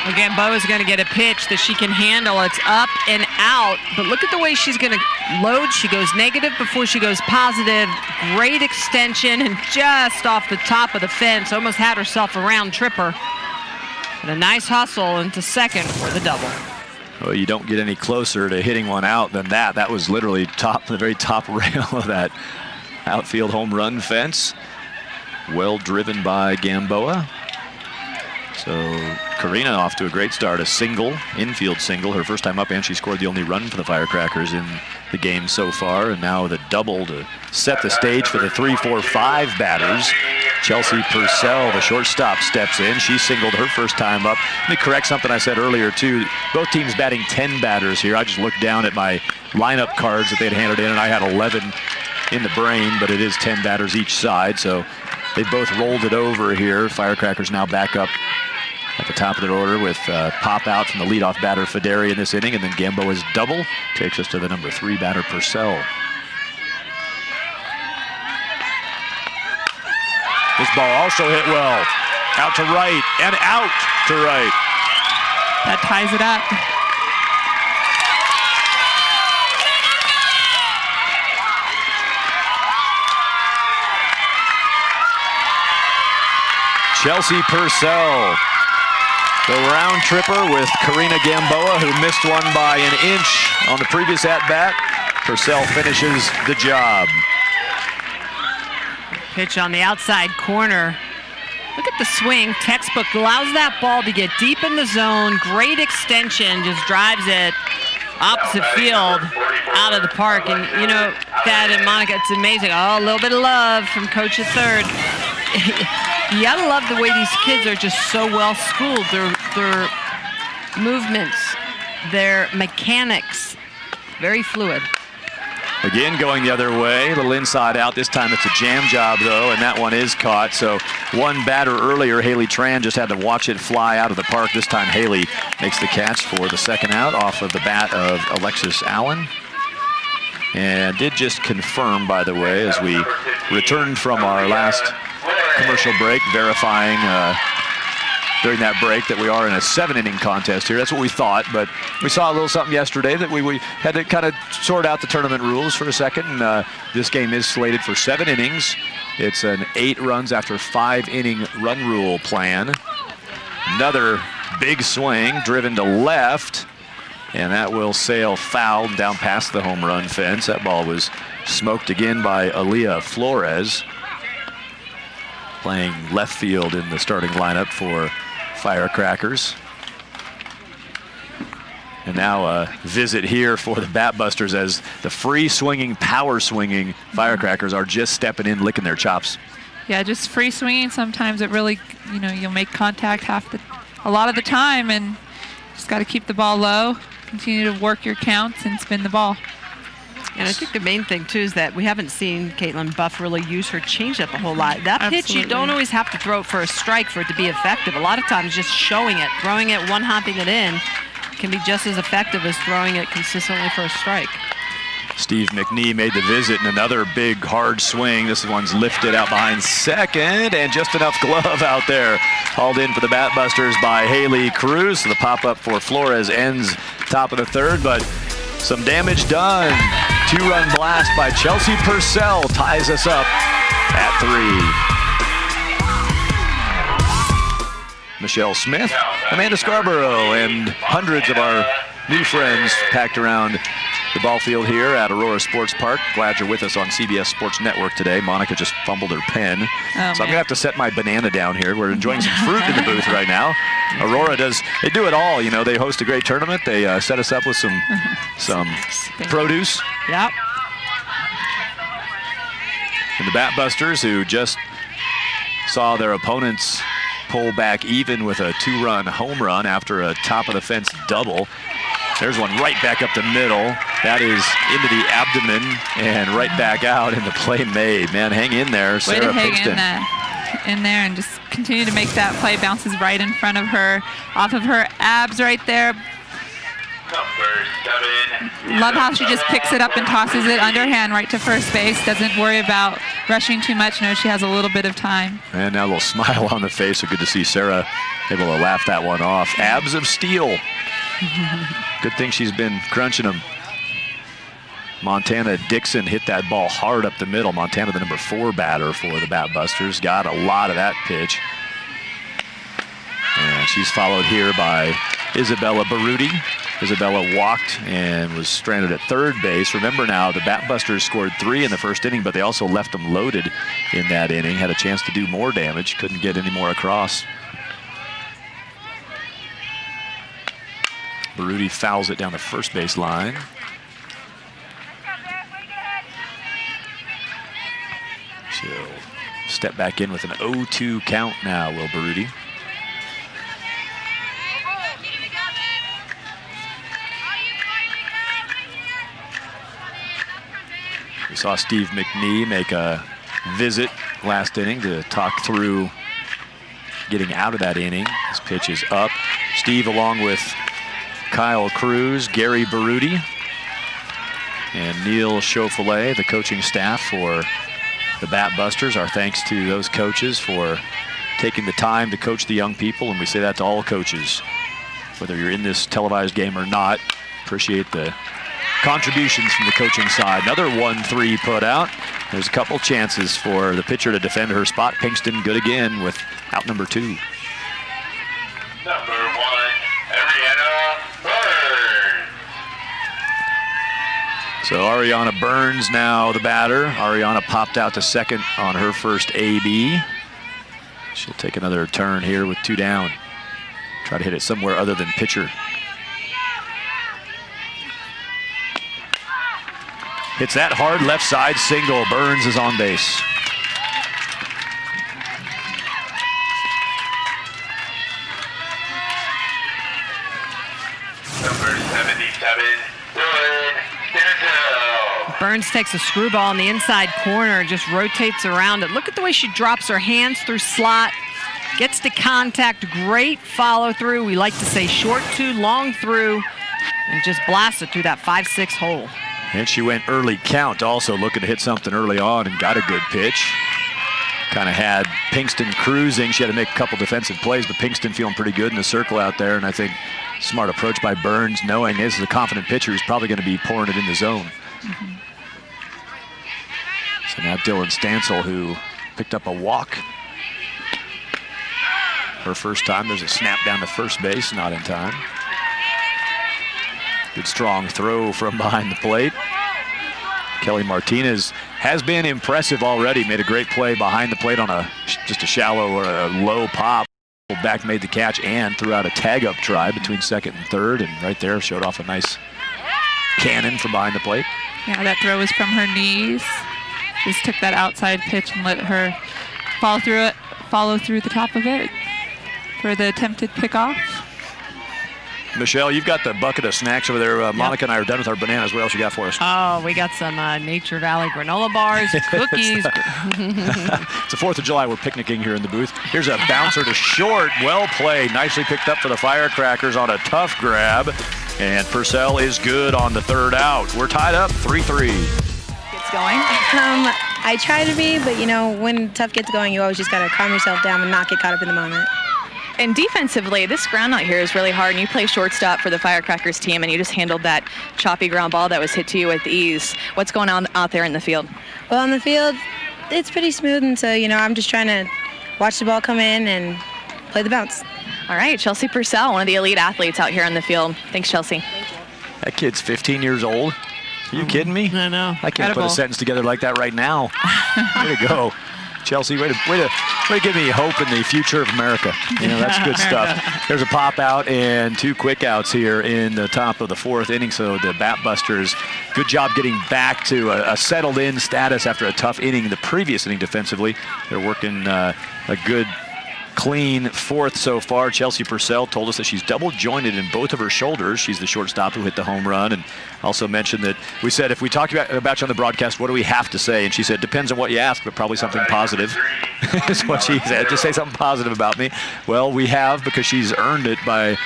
Well, Gamboa's going to get a pitch that she can handle. It's up and out, but look at the way she's going to load. She goes negative before she goes positive. Great extension and just off the top of the fence. Almost had herself a round tripper. And a nice hustle into second for the double. Well, you don't get any closer to hitting one out than that. That was literally the very top rail of that outfield home run fence. Well driven by Gamboa. So Karina off to a great start, a single, infield single, her first time up, and she scored the only run for the Firecrackers in the game so far. And now the double to set the stage for the 3-4-5 batters. Chelsea Purcell, the shortstop, steps in. She singled her first time up. Let me correct something I said earlier, too. Both teams batting 10 batters here. I just looked down at my lineup cards that they'd handed in, and I had 11 in the brain, but it is 10 batters each side, so they both rolled it over here. Firecrackers now back up at the top of their order with pop out from the leadoff batter Federi in this inning, and then Gamboa's double takes us to the number 3 batter Purcell. This ball also hit well. Out to right and out to right. That ties it up. Chelsea Purcell, the round tripper with Karina Gamboa, who missed one by an inch on the previous at-bat. Purcell finishes the job. Pitch on the outside corner. Look at the swing. Textbook allows that ball to get deep in the zone. Great extension, just drives it opposite field out of the park. And you know, Thad and Monica, it's amazing. Oh, a little bit of love from coach at third. You gotta love the way these kids are just so well schooled. Their movements, their mechanics, very fluid. Again, going the other way, a little inside out. This time it's a jam job, though, and that one is caught. So one batter earlier, Haley Tran, just had to watch it fly out of the park. This time Haley makes the catch for the second out off of the bat of Alexis Allen. And did just confirm, by the way, as we returned from our last commercial break, verifying during that break that we are in a 7-inning contest here. That's what we thought, but we saw a little something yesterday that we had to kind of sort out the tournament rules for a second. And this game is slated for 7 innings. It's an 8 runs after 5-inning run rule plan. Another big swing driven to left, and that will sail foul down past the home run fence. That ball was smoked again by Aaliyah Flores, playing left field in the starting lineup for Firecrackers. And now a visit here for the Batbusters as the free swinging, power swinging Firecrackers are just stepping in, licking their chops. Yeah, just free swinging. Sometimes it really, you know, you'll make contact a lot of the time, and just got to keep the ball low, continue to work your counts, and spin the ball. And I think the main thing, too, is that we haven't seen Caitlin Buff really use her changeup a whole lot. That pitch, you don't always have to throw it for a strike for it to be effective. A lot of times just showing it, throwing it, one-hopping it in, can be just as effective as throwing it consistently for a strike. Steve McNee made the visit, and another big, hard swing. This one's lifted out behind second, and just enough glove out there. Hauled in for the Batbusters by Haley Cruz. So the pop-up for Flores ends top of the third, but some damage done. 2-run blast by Chelsea Purcell ties us up at 3. Michelle Smith, Amanda Scarborough, and hundreds of our new friends packed around the ball field here at Aurora Sports Park. Glad you're with us on CBS Sports Network today. Monica just fumbled her pen. So I'm going to have to set my banana down here. We're enjoying some fruit in the booth right now. Aurora they do it all. You know, they host a great tournament. They set us up with some produce. Yep. And the Batbusters, who just saw their opponents pull back even with a 2-run home run after a top-of-the-fence double. There's one right back up the middle. That is into the abdomen and right back out, and the play made. Man, hang in there, Sarah Way to hang Pinkston. in there and just continue to make that play. Bounces right in front of her, off of her abs right there. Love how she just picks it up and tosses it underhand right to first base. Doesn't worry about rushing too much. Knows she has a little bit of time. And now a little smile on the face. So good to see Sarah able to laugh that one off. Abs of steel. Good thing she's been crunching them. Montana Dixon hit that ball hard up the middle. Montana, the number 4 batter for the Batbusters, got a lot of that pitch. And she's followed here by Isabella Baruti. Isabella walked and was stranded at third base. Remember now, the Batbusters scored 3 in the first inning, but they also left them loaded in that inning. Had a chance to do more damage. Couldn't get any more across. Baruti fouls it down the first base line. She'll step back in with an 0-2 count now, will Baruti. We saw Steve McNee make a visit last inning to talk through getting out of that inning. His pitch is up. Steve, along with Kyle Cruz, Gary Baruti, and Neil Chauffolet, the coaching staff for the Batbusters. Our thanks to those coaches for taking the time to coach the young people, and we say that to all coaches, whether you're in this televised game or not. Appreciate the contributions from the coaching side. Another 1-3 put out. There's a couple chances for the pitcher to defend her spot. Pinkston good again with out number 2. Number 1, Ariana Burns. So Ariana Burns now the batter. Ariana popped out to second on her first AB. She'll take another turn here with 2 down. Try to hit it somewhere other than pitcher. Hits that hard left side single. Burns is on base. Number 77, Stancil. Burns takes a screwball in the inside corner, just rotates around it. Look at the way she drops her hands through slot, gets to contact, great follow through. We like to say short 2, long through, and just blast it through that 5-6 hole. And she went early count, also looking to hit something early on and got a good pitch. Kind of had Pinkston cruising. She had to make a couple defensive plays, but Pinkston feeling pretty good in the circle out there. And I think smart approach by Burns, knowing this is a confident pitcher who's probably going to be pouring it in the zone. So now Dylan Stancil, who picked up a walk. Her first time. There's a snap down to first base, not in time. Good strong throw from behind the plate. Kelly Martinez has been impressive already. Made a great play behind the plate on just a shallow or a low pop. Back made the catch and threw out a tag-up try between second and third, and right there showed off a nice cannon from behind the plate. Yeah, that throw was from her knees. Just took that outside pitch and let her follow through the top of it for the attempted pickoff. Michelle, you've got the bucket of snacks over there. Monica and I are done with our bananas. What else you got for us? Oh, we got some Nature Valley granola bars, cookies. It's the 4th of July. We're picnicking here in the booth. Here's a bouncer to short. Well played. Nicely picked up for the Firecrackers on a tough grab. And Purcell is good on the 3rd out. We're tied up 3-3. Gets going. I try to be, but, you know, when tough gets going, you always just got to calm yourself down and not get caught up in the moment. And defensively, this ground out here is really hard, and you play shortstop for the Firecrackers team, and you just handled that choppy ground ball that was hit to you with ease. What's going on out there in the field? Well, on the field, it's pretty smooth, and so, you know, I'm just trying to watch the ball come in and play the bounce. All right, Chelsea Purcell, one of the elite athletes out here on the field. Thanks, Chelsea. That kid's 15 years old. Are you kidding me? I know. I can't put a sentence together like that right now. Way to go. Chelsea, way to give me hope in the future of America. You know, that's good stuff. There's a pop out and 2 quick outs here in the top of the 4th inning. So the Batbusters, good job getting back to a settled-in status after a tough inning the previous inning defensively. They're working a good clean fourth so far. Chelsea Purcell told us that she's double jointed in both of her shoulders. She's the shortstop who hit the home run, and also mentioned that we said, if we talk about you on the broadcast, what do we have to say? And she said, depends on what you ask, but probably something positive. Is what she said. Just say something positive about me. Well, we have, because she's earned it by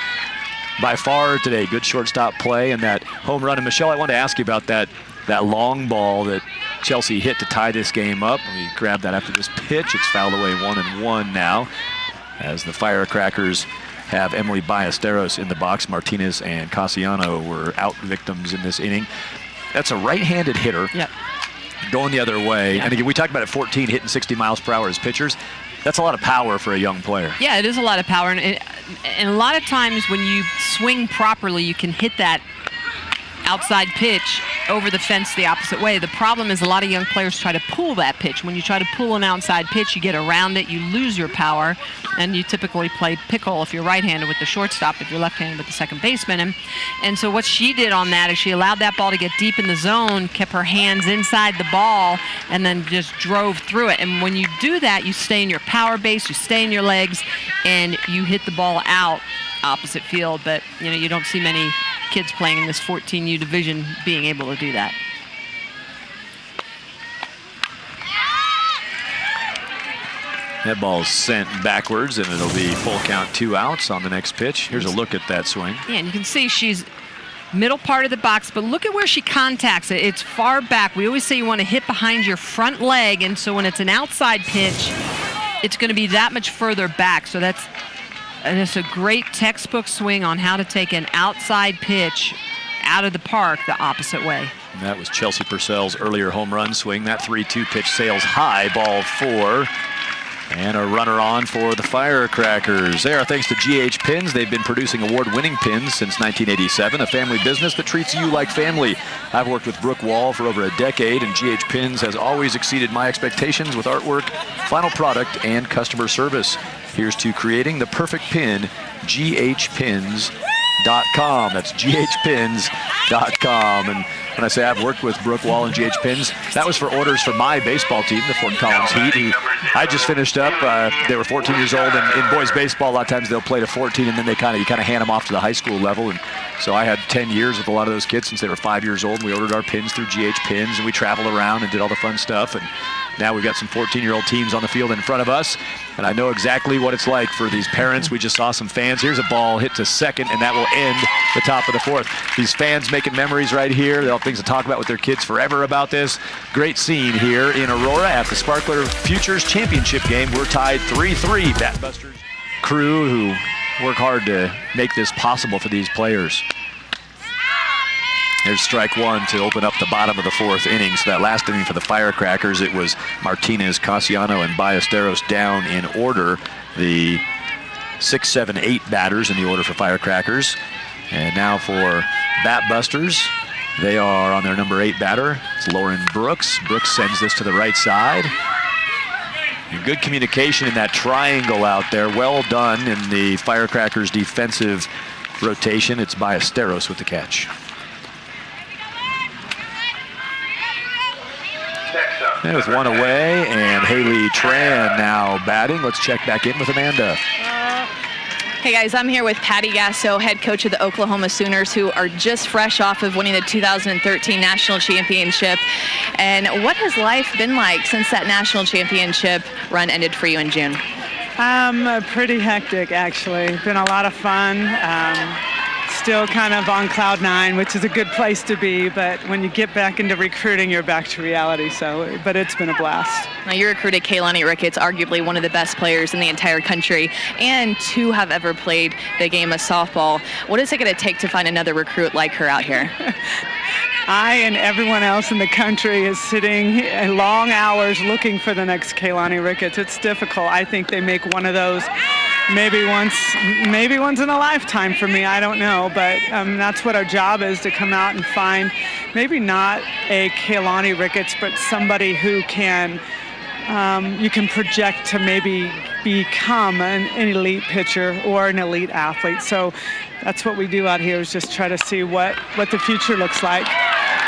far today. Good shortstop play and that home run. And Michelle, I want to ask you about that long ball that Chelsea hit to tie this game up. We grabbed that after this pitch. It's fouled away 1-1 now, as the Firecrackers have Emily Ballesteros in the box. Martinez and Cassiano were out victims in this inning. That's a right-handed hitter. Yep. Going the other way. Yep. And again, we talked about at 14 hitting 60 miles per hour as pitchers. That's a lot of power for a young player. Yeah, it is a lot of power. And a lot of times when you swing properly, you can hit that outside pitch over the fence the opposite way. The problem is a lot of young players try to pull that pitch. When you try to pull an outside pitch, you get around it, you lose your power, and you typically play pickle if you're right-handed with the shortstop, if you're left-handed with the second baseman. And so what she did on that is she allowed that ball to get deep in the zone, kept her hands inside the ball, and then just drove through it. And when you do that, you stay in your power base, you stay in your legs, and you hit the ball out opposite field. But you don't see many kids playing in this 14U division being able to do that. That ball's sent backwards, and it'll be full count, 2 outs on the next pitch. Here's a look at that swing. Yeah, and you can see she's middle part of the box, but look at where she contacts it. It's far back. We always say you want to hit behind your front leg, and so when it's an outside pitch, it's going to be that much further back. So that's a great textbook swing on how to take an outside pitch out of the park the opposite way. And that was Chelsea Purcell's earlier home run swing. That 3-2 pitch sails high, ball 4. And a runner on for the Firecrackers. They are thanks to GH Pins. They've been producing award-winning pins since 1987, a family business that treats you like family. I've worked with Brooke Wall for over a decade, and GH Pins has always exceeded my expectations with artwork, final product, and customer service. Here's to creating the perfect pin, ghpins.com. That's ghpins.com. And when I say I've worked with Brooke Wall and GH Pins, that was for orders for my baseball team, the Fort Collins Heat, who I just finished up. They were 14 years old, and in boys baseball, a lot of times they'll play to 14, and then you kind of hand them off to the high school level. And so I had 10 years with a lot of those kids since they were 5 years old. We ordered our pins through GH Pins, and we traveled around and did all the fun stuff. And now we've got some 14-year-old teams on the field in front of us, and I know exactly what it's like for these parents. We just saw some fans. Here's a ball hit to second, and that will end the top of the fourth. These fans making memories right here. They'll have things to talk about with their kids forever about this. Great scene here in Aurora at the Sparkler Futures Championship game. We're tied 3-3. Batbusters crew who work hard to make this possible for these players. There's strike 1 to open up the bottom of the 4th inning. So that last inning for the Firecrackers, it was Martinez, Cassiano, and Ballesteros down in order. The 6, 7, 8 batters in the order for Firecrackers. And now for Batbusters, they are on their number 8 batter. It's Lauren Brooks. Brooks sends this to the right side. And good communication in that triangle out there. Well done in the Firecrackers defensive rotation. It's Ballesteros with the catch. And with 1 away, and Haley Tran now batting. Let's check back in with Amanda. Hey guys, I'm here with Patty Gasso, head coach of the Oklahoma Sooners, who are just fresh off of winning the 2013 National Championship. And what has life been like since that National Championship run ended for you in June? Pretty hectic, actually. Been a lot of fun. Still kind of on cloud 9, which is a good place to be, but when you get back into recruiting, you're back to reality. But it's been a blast. Now, you recruited Kaylani Ricketts, arguably one of the best players in the entire country, and to have ever played the game of softball. What is it going to take to find another recruit like her out here? I and everyone else in the country is sitting long hours looking for the next Kaylani Ricketts. It's difficult. I think they make one of those maybe once in a lifetime for me. I don't know, but that's what our job is, to come out and find maybe not a Kaylani Ricketts, but somebody who can you can project to maybe become an elite pitcher or an elite athlete. So that's what we do out here, is just try to see what the future looks like.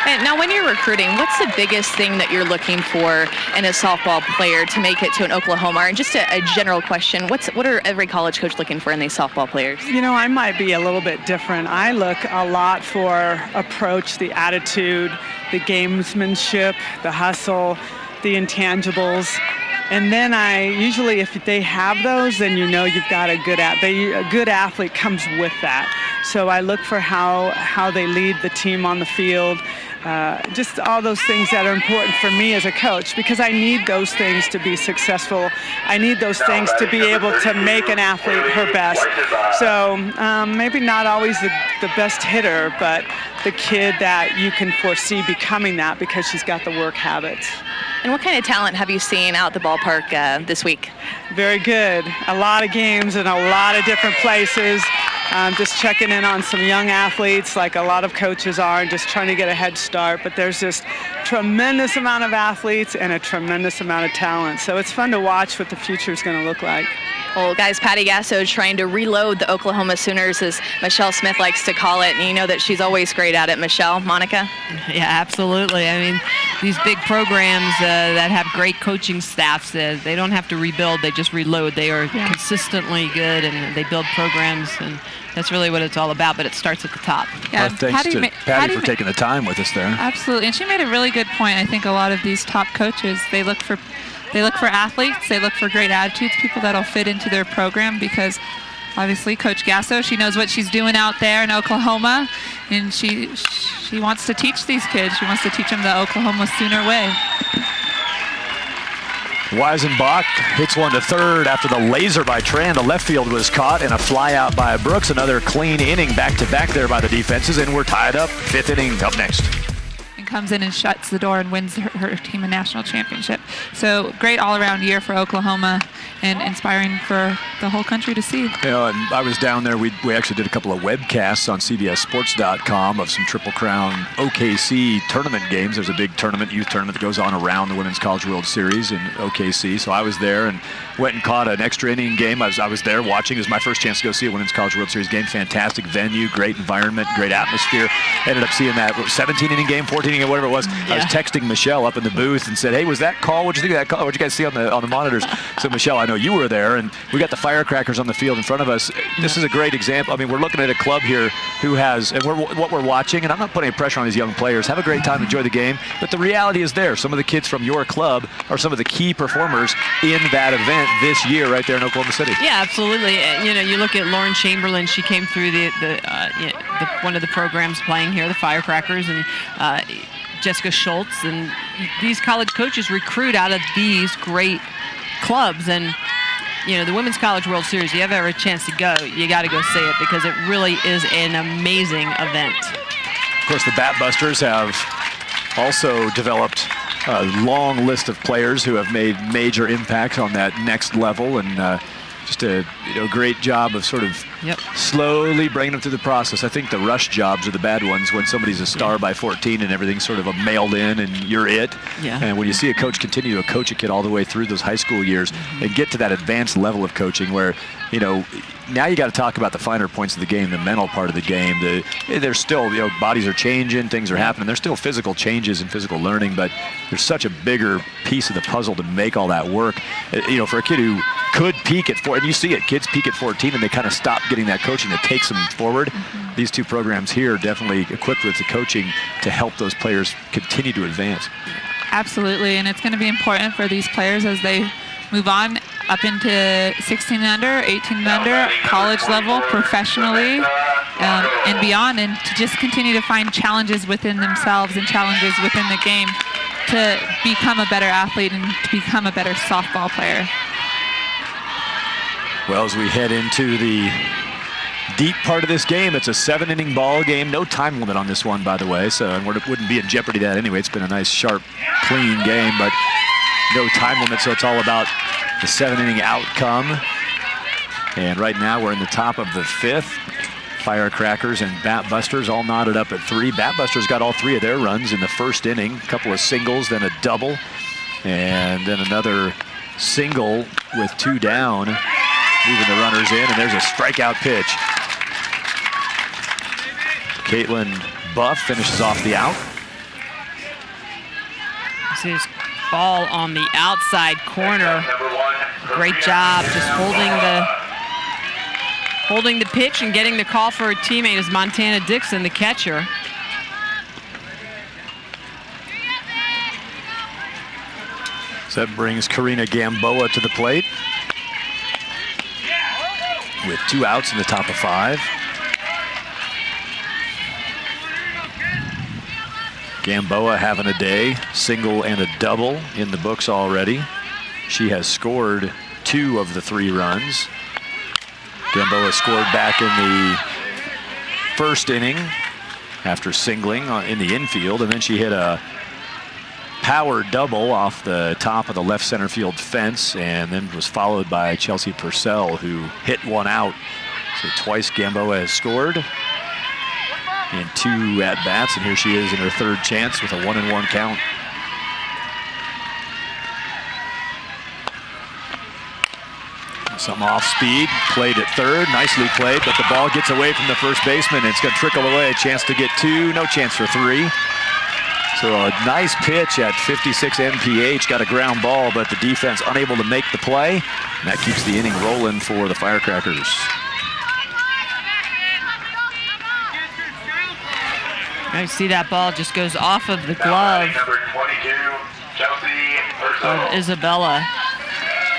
And now, when you're recruiting, what's the biggest thing that you're looking for in a softball player to make it to an Oklahoma? And just a general question, what are every college coach looking for in these softball players? I might be a little bit different. I look a lot for approach, the attitude, the gamesmanship, the hustle, the intangibles. And then I usually, if they have those, then you've got a good athlete comes with that. So I look for how they lead the team on the field, just all those things that are important for me as a coach, because I need those things to be successful. I need those things to be able to make an athlete her best. So maybe not always the best hitter, but the kid that you can foresee becoming that because she's got the work habits. And what kind of talent have you seen out at the ballpark this week? Very good. A lot of games in a lot of different places. Just checking in on some young athletes like a lot of coaches are, and just trying to get a head start. But there's this tremendous amount of athletes and a tremendous amount of talent. So it's fun to watch what the future is going to look like. Well, guys, Patty Gasso trying to reload the Oklahoma Sooners, as Michelle Smith likes to call it. And you know that she's always great at it. Michelle, Monica? Yeah, absolutely. I mean, these big programs that have great coaching staffs, they don't have to rebuild, they just reload. They are consistently good, and they build programs, and that's really what it's all about, but it starts at the top. Yeah, well, thanks to Patty for taking the time with us there. Absolutely, and she made a really good point. I think a lot of these top coaches, they look for athletes, they look for great attitudes, people that'll fit into their program, because obviously Coach Gasso, she knows what she's doing out there in Oklahoma, and she wants to teach these kids. She wants to teach them the Oklahoma Sooner way. Weisenbach hits one to third after the laser by Tran. The left field was caught, and a fly out by Brooks. Another clean inning back-to-back there by the defenses, and we're tied up. Fifth inning up next. And comes in and shuts the door and wins her team a national championship. So great all-around year for Oklahoma, and inspiring for the whole country to see. And I was down there. We actually did a couple of webcasts on CBSSports.com of some Triple Crown OKC tournament games. There's a big youth tournament that goes on around the Women's College World Series in OKC. So I was there and went and caught an extra inning game. I was there watching. It was my first chance to go see a Women's College World Series game. Fantastic venue, great environment, great atmosphere. Ended up seeing that 17-inning game, 14-inning, whatever it was. Yeah. I was texting Michelle up in the booth and said, "Hey, was that call? What'd you think of that call? What'd you guys see on the monitors?" So Michelle, I know you were there, and we got the Firecrackers on the field in front of us. This is a great example. I mean, we're looking at a club here who has, and what we're watching, and I'm not putting any pressure on these young players. Have a great time, enjoy the game. But the reality is there. Some of the kids from your club are some of the key performers in that event this year right there in Oklahoma City. Yeah, absolutely. You look at Lauren Chamberlain. She came through one of the programs playing here, the Firecrackers, and Jessica Schultz. And these college coaches recruit out of these great clubs. And the Women's College World Series, if you ever have a chance to go, you got to go see it, because it really is an amazing event. Of course, the Batbusters have also developed a long list of players who have made major impact on that next level, and just a great job of sort of slowly bringing them through the process. I think the rush jobs are the bad ones, when somebody's a star by 14 and everything's sort of mailed in and you're it. Yeah. And when you see a coach continue to coach a kid all the way through those high school years and get to that advanced level of coaching where, now you got to talk about the finer points of the game, the mental part of the game. There's still, bodies are changing, things are happening. There's still physical changes and physical learning, but there's such a bigger piece of the puzzle to make all that work. For a kid who could peak at 4, and you see it, kids peak at 14 and they kind of stop getting that coaching that takes them forward. Mm-hmm. These two programs here are definitely equipped with the coaching to help those players continue to advance. Absolutely, and it's going to be important for these players as they move on up into 16 and under, 18 and under, college level, professionally, and beyond, and to just continue to find challenges within themselves and challenges within the game to become a better athlete and to become a better softball player. Well, as we head into the deep part of this game, it's a 7-inning ball game. No time limit on this one, by the way, so it wouldn't be in jeopardy that anyway. It's been a nice, sharp, clean game, but no time limit, so it's all about the 7-inning outcome. And right now we're in the top of the 5th. Firecrackers and Batbusters all knotted up at 3. Batbusters got all 3 of their runs in the first inning. A couple of singles, then a double, and then another single with 2 down, moving the runners in, and there's a strikeout pitch. Caitlin Buff finishes off the out. takes his ball on the outside corner. Great job just holding the pitch and getting the call for a teammate is Montana Dixon, the catcher. So that brings Karina Gamboa to the plate with 2 outs in the top of 5. Gamboa having a day, single and a double in the books already. She has scored 2 of the 3 runs. Gamboa scored back in the first inning after singling in the infield, and then she hit a power double off the top of the left center field fence, and then was followed by Chelsea Purcell, who hit 1 out. So twice Gamboa has scored in 2 at-bats, and here she is in her 3rd chance with a 1-1 count. Some off speed, played at 3rd, nicely played, but the ball gets away from the first baseman. It's going to trickle away, a chance to get 2, no chance for 3. So a nice pitch at 56 mph, got a ground ball, but the defense unable to make the play, and that keeps the inning rolling for the Firecrackers. I see that ball just goes off of the glove Number 22, Chelsea Purcell. of Isabella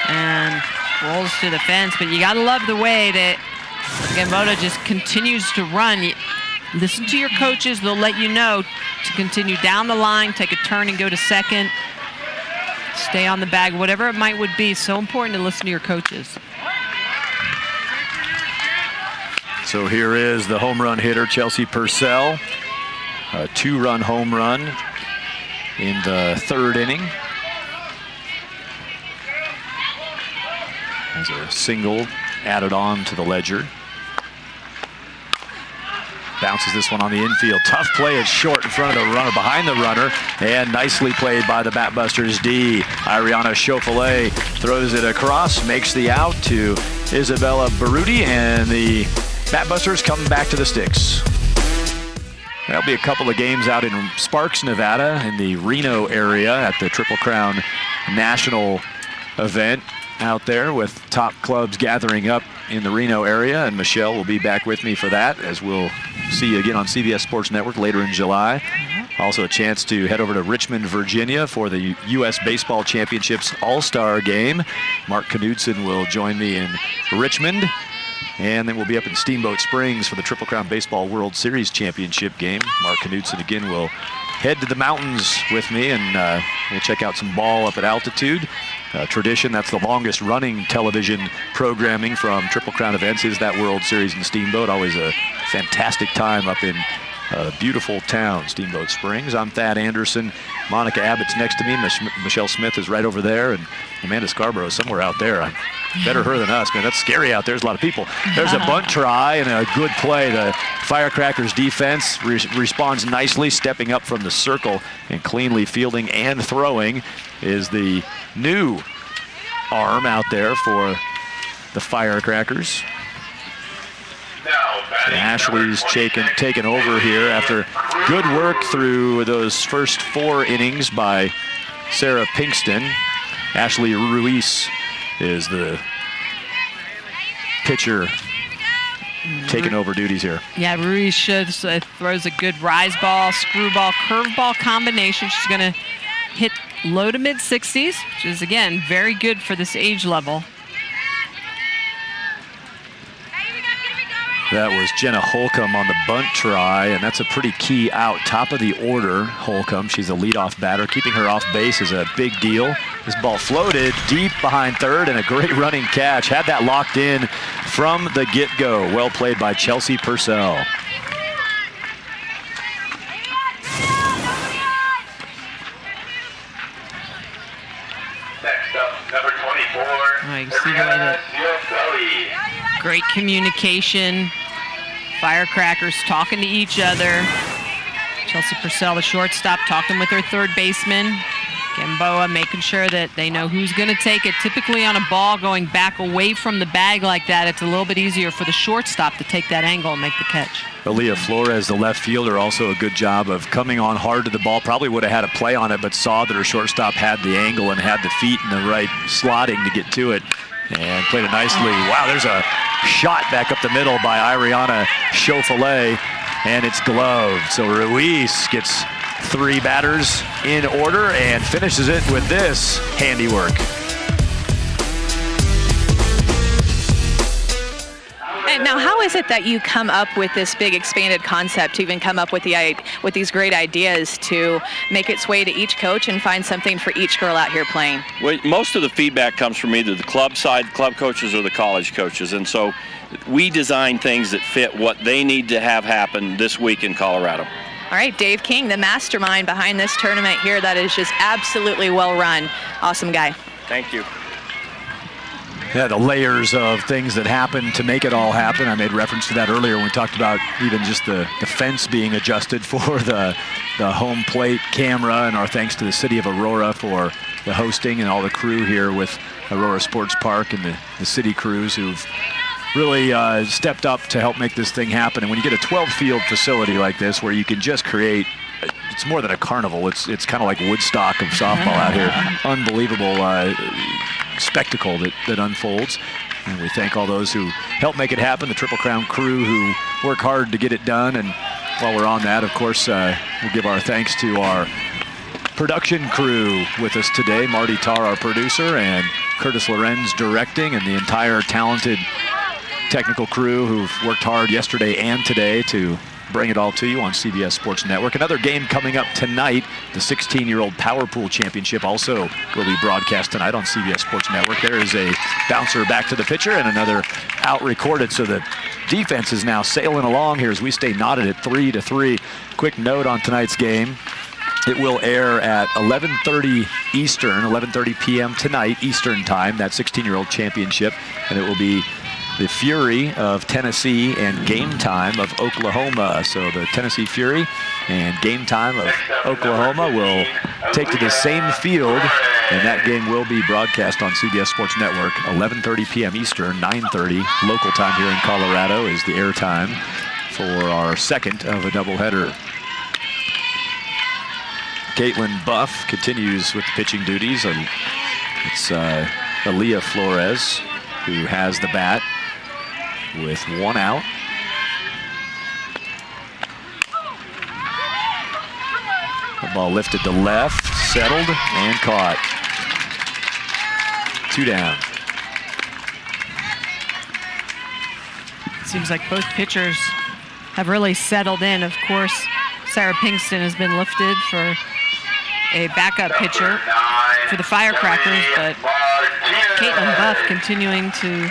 and rolls to the fence, but you gotta love the way that Gamboa just continues to run. Listen to your coaches, they'll let you know to continue down the line, take a turn and go to second, stay on the bag, whatever it would be. So important to listen to your coaches. So here is the home run hitter, Chelsea Purcell. A 2-run home run in the 3rd inning. Has a single added on to the ledger. Bounces this one on the infield. Tough play at short in front of the runner, behind the runner, and nicely played by the Batbusters D. Ariana Burns throws it across, makes the out to Isabella Baruti, and the Batbusters come back to the sticks. There'll be a couple of games out in Sparks, Nevada, in the Reno area at the Triple Crown National event out there, with top clubs gathering up in the Reno area, and Michelle will be back with me for that, as we'll see you again on CBS Sports Network later in July. Also a chance to head over to Richmond, Virginia for the U.S. Baseball Championships All-Star Game. Mark Knudsen will join me in Richmond. And then we'll be up in Steamboat Springs for the Triple Crown Baseball World Series Championship game. Mark Knudsen again will head to the mountains with me, and we'll check out some ball up at altitude. Tradition, that's the longest running television programming from Triple Crown events, is that World Series in Steamboat. Always a fantastic time up in beautiful town, Steamboat Springs. I'm Thad Anderson. Monica Abbott's next to me. Michelle Smith is right over there, and Amanda Scarborough is somewhere out there. Better her than us, man. That's scary out there. There's a lot of people. There's a bunt try and a good play. The Firecrackers defense responds nicely, stepping up from the circle and cleanly fielding and throwing is the new arm out there for the Firecrackers. Ashley's taken over here after good work through those first 4 innings by Sarah Pinkston. Ashley Ruiz is the pitcher taking over duties here. Yeah, Ruiz throws a good rise ball, screwball, curveball combination. She's going to hit low to mid 60s, which is, again, very good for this age level. That was Jenna Holcomb on the bunt try, and that's a pretty key out. Top of the order, Holcomb. She's a leadoff batter. Keeping her off base is a big deal. This ball floated deep behind 3rd, and a great running catch. Had that locked in from the get-go. Well played by Chelsea Purcell. Next up, number 24, Ariana great communication. Firecrackers talking to each other. Chelsea Purcell, the shortstop, talking with her 3rd baseman. Gamboa making sure that they know who's going to take it. Typically on a ball going back away from the bag like that, it's a little bit easier for the shortstop to take that angle and make the catch. Aaliyah Flores, the left fielder, also a good job of coming on hard to the ball. Probably would have had a play on it, but saw that her shortstop had the angle and had the feet in the right slotting to get to it. And played it nicely. Wow, there's a shot back up the middle by Ariana Burns, and it's gloved. So Ruiz gets 3 batters in order and finishes it with this handiwork. And now, how is it that you come up with this big expanded concept to even come up with these great ideas to make its way to each coach and find something for each girl out here playing? Well, most of the feedback comes from either the club side, club coaches, or the college coaches. And so we design things that fit what they need to have happen this week in Colorado. All right, Dave King, the mastermind behind this tournament here that is just absolutely well run. Awesome guy. Thank you. Yeah, the layers of things that happen to make it all happen. I made reference to that earlier when we talked about even just the fence being adjusted for the home plate camera, and our thanks to the city of Aurora for the hosting and all the crew here with Aurora Sports Park and the city crews who've really stepped up to help make this thing happen. And when you get a 12-field facility like this where you can just create, it's more than a carnival. It's kind of like Woodstock of softball out here. Unbelievable spectacle that unfolds. And we thank all those who help make it happen, the Triple Crown crew who work hard to get it done. And while we're on that, of course, we'll give our thanks to our production crew with us today. Marty Tarr, our producer, and Curtis Lorenz directing, and the entire talented technical crew who've worked hard yesterday and today to bring it all to you on CBS Sports Network. Another game coming up tonight. The 16-year-old Power Pool Championship also will be broadcast tonight on CBS Sports Network. There is a bouncer back to the pitcher and another out recorded. So the defense is now sailing along here as we stay knotted at 3-3. Quick note on tonight's game. It will air at 11:30 Eastern, 11:30 p.m. tonight Eastern time, that 16-year-old championship. And it will be the Fury of Tennessee and Game Time of Oklahoma. So the Tennessee Fury and Game Time of Oklahoma will take to the same field, and that game will be broadcast on CBS Sports Network, 11:30 p.m. Eastern, 9:30 local time here in Colorado is the air time for our second of a doubleheader. Caitlin Buff continues with the pitching duties. It's Aaliyah Flores who has the bat with 1 out. The ball lifted to left, settled, and caught. 2 down. Seems like both pitchers have really settled in. Of course, Sarah Pinkston has been lifted for a backup pitcher for the Firecrackers, but Caitlin Buff continuing to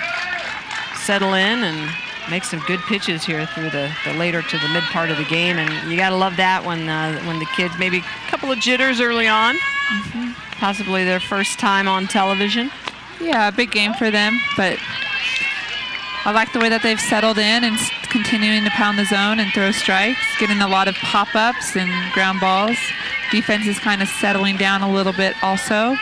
settle in and make some good pitches here through the later to the mid part of the game. And you got to love that when the kids, maybe a couple of jitters early on, possibly their first time on television. Yeah, a big game for them, but I like the way that they've settled in and continuing to pound the zone and throw strikes, getting a lot of pop-ups and ground balls. Defense is kind of settling down a little bit also.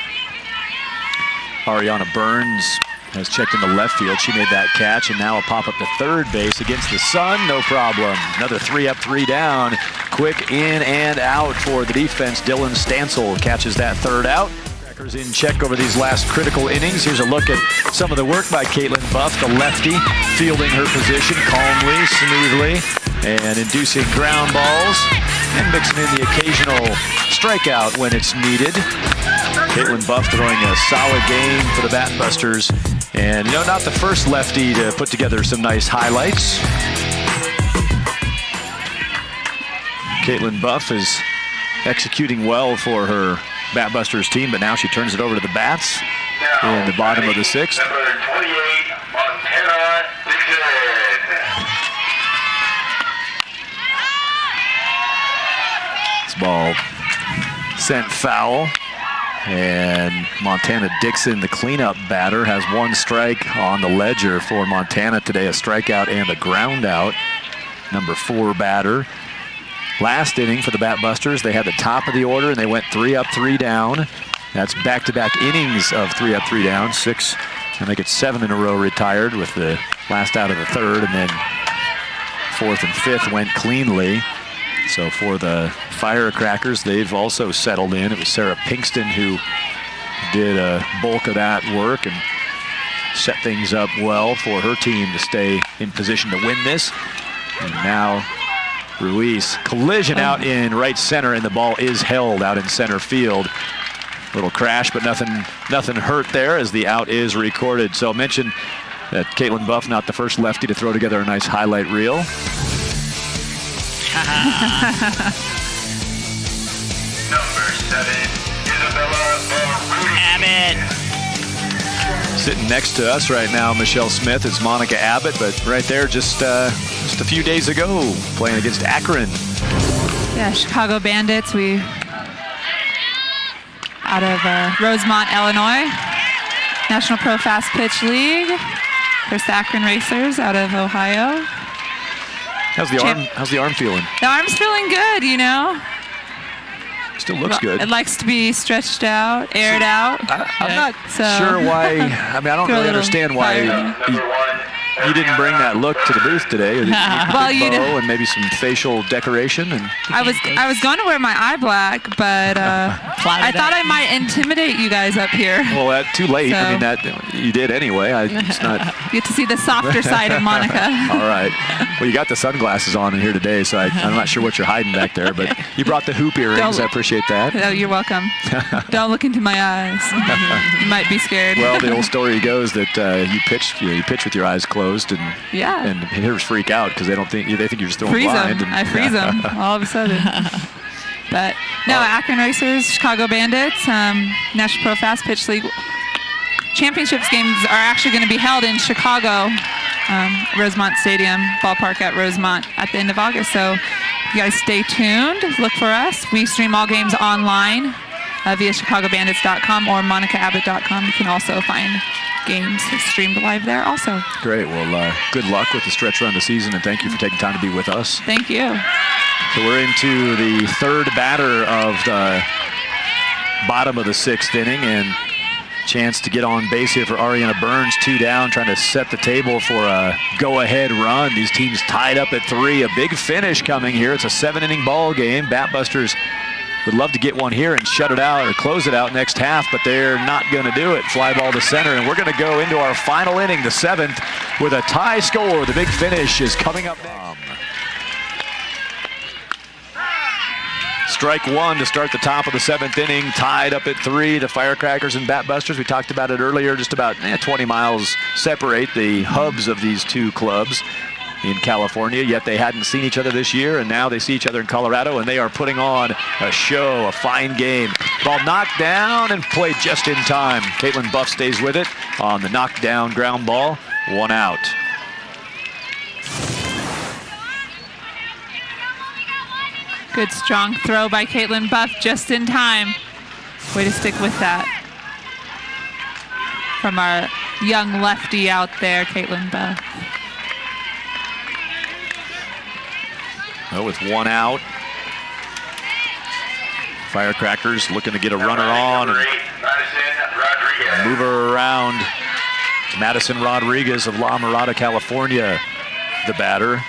Ariana Burns has checked into left field. She made that catch, and now a pop up to third base against the sun. No problem. Another 3 up, 3 down. Quick in and out for the defense. Dylan Stancil catches that third out. Crackers in check over these last critical innings. Here's a look at some of the work by Caitlin Buff, the lefty, fielding her position calmly, smoothly, and inducing ground balls, and mixing in the occasional strikeout when it's needed. Caitlin Buff throwing a solid game for the Batbusters. And, you know, not the first lefty to put together some nice highlights. Caitlin Buff is executing well for her Batbusters team, but now she turns it over to the Bats in the bottom of the 6th. Number 28, Montana Dixon. This ball sent foul. And Montana Dixon, the cleanup batter, has 1 strike on the ledger for Montana today, a strikeout and a ground out. Number 4 batter. Last inning for the Batbusters, they had the top of the order and they went 3 up, 3 down. That's back-to-back innings of 3 up, 3 down. 6, I think it's 7 in a row retired with the last out of the 3rd, and then 4th and 5th went cleanly. So for the Firecrackers, they've also settled in. It was Sarah Pinkston who did a bulk of that work and set things up well for her team to stay in position to win this. And now Ruiz, collision out in right center, and the ball is held out in center field. Little crash, but nothing hurt there as the out is recorded. So I mentioned that Caitlin Buff, not the first lefty to throw together a nice highlight reel. Number 7, Isabella Abbott. Sitting next to us right now, Michelle Smith, is Monica Abbott, but right there just a few days ago, playing against Akron. Yeah, Chicago Bandits. We out of Rosemont, Illinois, National Pro Fast Pitch League. There's the Akron Racers out of Ohio. How's the arm feeling? The arm's feeling good, you know. Still looks good. It likes to be stretched out, aired out. I'm not sure why. I mean, I don't really understand why you didn't bring that look to the booth today. Well, you bow and maybe some facial decoration. And I was going to wear my eye black, but I thought I might intimidate you guys up here. Well, too late. So. I mean, that you did anyway. It's not. You get to see the softer side of Monica. All right. Well, you got the sunglasses on in here today, so I'm not sure what you're hiding back there. But you brought the hoop earrings. I appreciate that. Oh, you're welcome. Don't look into my eyes. You might be scared. Well, the old story goes that you pitch with your eyes closed, and hitters freak out because they think you're just throwing blind. I freeze them all of a sudden. But no, Akron Racers, Chicago Bandits, National Pro Fast Pitch League championships games are actually going to be held in Chicago, Rosemont Stadium, ballpark at Rosemont at the end of August. So you guys stay tuned. Look for us. We stream all games online via ChicagoBandits.com or MonicaAbbott.com. You can also find games streamed live there also. Great. Well, good luck with the stretch run of the season, and thank you for taking time to be with us. Thank you. So we're into the 3rd batter of the bottom of the 6th inning, and chance to get on base here for Ariana Burns, 2 down, trying to set the table for a go-ahead run. These teams tied up at 3. A big finish coming here. It's a 7-inning ball game. Batbusters would love to get one here and shut it out or close it out next half, but they're not going to do it. Fly ball to center, and we're going to go into our final inning, the 7th, with a tie score. The big finish is coming up next. Strike 1 to start the top of the 7th inning, tied up at 3. The Firecrackers and Batbusters, we talked about it earlier, just about 20 miles separate the hubs of these two clubs in California, yet they hadn't seen each other this year, and now they see each other in Colorado, and they are putting on a show, a fine game. Ball knocked down and played just in time. Caitlin Buff stays with it on the knockdown ground ball, 1 out. Good strong throw by Caitlin Buff just in time. Way to stick with that. From our young lefty out there, Caitlin Buff. Well, with 1 out, Firecrackers looking to get a runner on and move her around. Madison Rodriguez of La Mirada, California, the batter.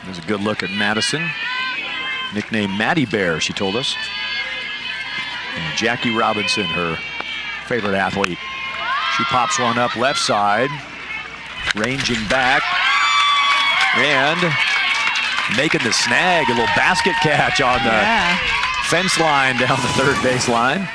There's a good look at Madison. Nicknamed Maddie Bear, she told us. And Jackie Robinson, her favorite athlete. She pops one up left side, ranging back, and making the snag, a little basket catch on the fence line down the 3rd base line.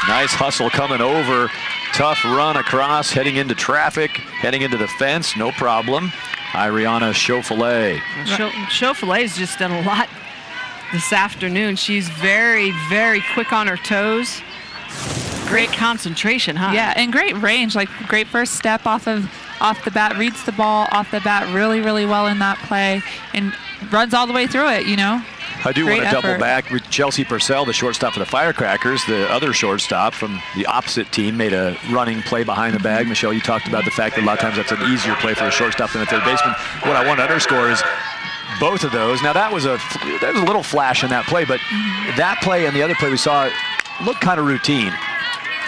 Nice hustle coming over. Tough run across, heading into traffic, heading into the fence, no problem. Ariana Chauffolet. Chauffolet's just done a lot this afternoon. She's very, very quick on her toes. Great concentration, huh? Yeah, and great range, like great first step off the bat, reads the ball off the bat really, really well in that play, and runs all the way through it, you know. I do want to double back with Chelsea Purcell, the shortstop for the Firecrackers. The other shortstop from the opposite team made a running play behind the bag. Michelle, you talked about the fact that a lot of times that's an easier play for a shortstop than a third baseman. What I want to underscore is both of those. Now that was a little flash in that play, but that play and the other play we saw looked kind of routine.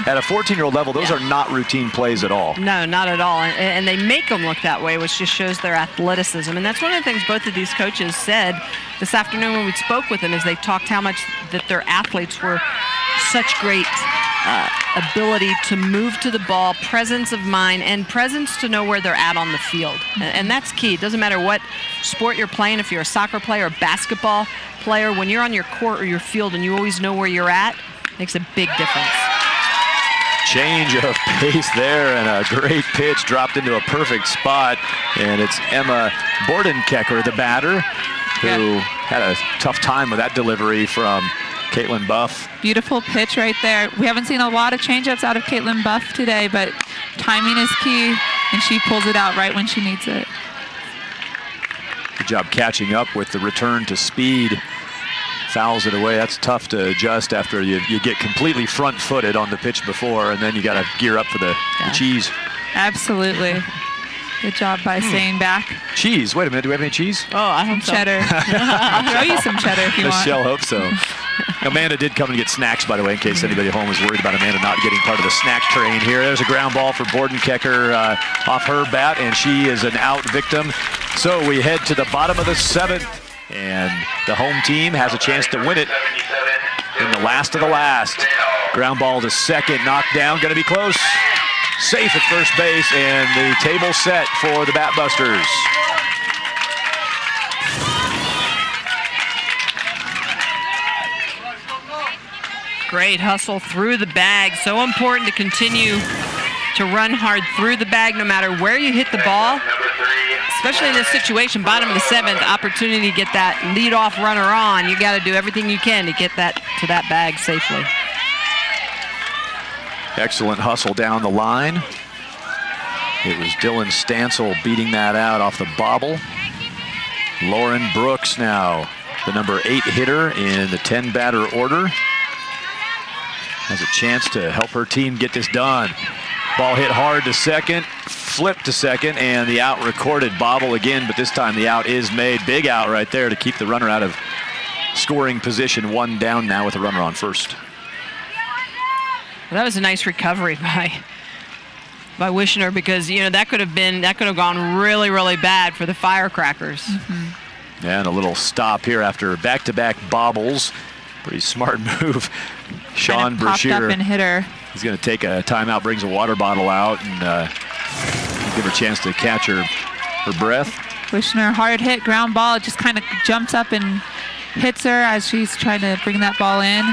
At a 14-year-old level, those are not routine plays at all. No, not at all. And they make them look that way, which just shows their athleticism. And that's one of the things both of these coaches said this afternoon when we spoke with them, is they talked how much that their athletes were such great ability to move to the ball, presence of mind, and presence to know where they're at on the field. And that's key. It doesn't matter what sport you're playing, if you're a soccer player or basketball player, when you're on your court or your field and you always know where you're at, it makes a big difference. Change of pace there, and a great pitch dropped into a perfect spot. And it's Emma Bordenkecker, the batter, who had a tough time with that delivery from Caitlin Buff. Beautiful pitch right there. We haven't seen a lot of changeups out of Caitlin Buff today, but timing is key, and she pulls it out right when she needs it. Good job catching up with the return to speed. Fouls it away. That's tough to adjust after you get completely front-footed on the pitch before, and then you got to gear up for the cheese. Absolutely. Good job by staying back. Cheese. Wait a minute. Do we have any cheese? Oh, I hope so. Cheddar. I'll throw you some cheddar if you want. Michelle hopes so. Amanda did come and get snacks, by the way, in case anybody at home was worried about Amanda not getting part of the snack train here. There's a ground ball for Bordenkecker off her bat, and she is an out victim. So we head to the bottom of the 7th, and the home team has a chance to win it in the last of the last. Ground ball to second, knocked down, going to be close. Safe at first base, and the table set for the Batbusters. Great hustle through the bag. So important to continue to run hard through the bag no matter where you hit the ball. Especially in this situation, bottom of the 7th, opportunity to get that leadoff runner on. You got to do everything you can to get that to that bag safely. Excellent hustle down the line. It was Dylan Stancil beating that out off the bobble. Lauren Brooks now, the number 8 hitter in the 10-batter order, has a chance to help her team get this done. Ball hit hard to second, flipped to second, and the out recorded. Bobble again, but this time the out is made. Big out right there to keep the runner out of scoring position. 1 down now with a runner on first. Well, that was a nice recovery by Wishner, because that could have gone really, really bad for the Firecrackers. And a little stop here after back-to-back bobbles. Pretty smart move. Sean popped up and hit her. He's going to take a timeout, brings a water bottle out, and give her a chance to catch her breath. Wishner, hard hit, ground ball. It just kind of jumps up and hits her as she's trying to bring that ball in.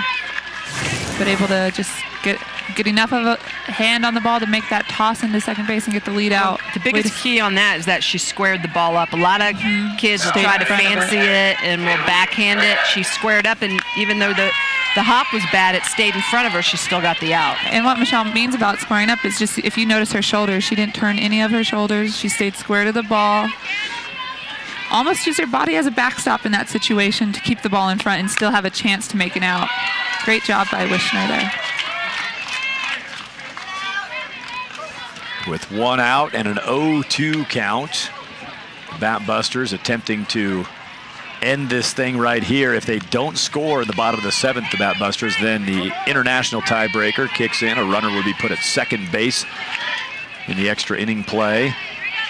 But able to just get enough of a hand on the ball to make that toss into second base and get the lead out. The biggest key on that is that she squared the ball up. A lot of kids will try to fancy it and will backhand it. She squared up, and even though the hop was bad, it stayed in front of her. She still got the out. And what Michelle means about squaring up is just, if you notice her shoulders, she didn't turn any of her shoulders. She stayed square to the ball. Almost used her body as a backstop in that situation to keep the ball in front and still have a chance to make an out. Great job by Wishner there. With 1 out and an 0-2 count, Batbusters attempting to end this thing right here. If they don't score in the bottom of the 7th, the Batbusters, then the international tiebreaker kicks in. A runner will be put at second base in the extra inning play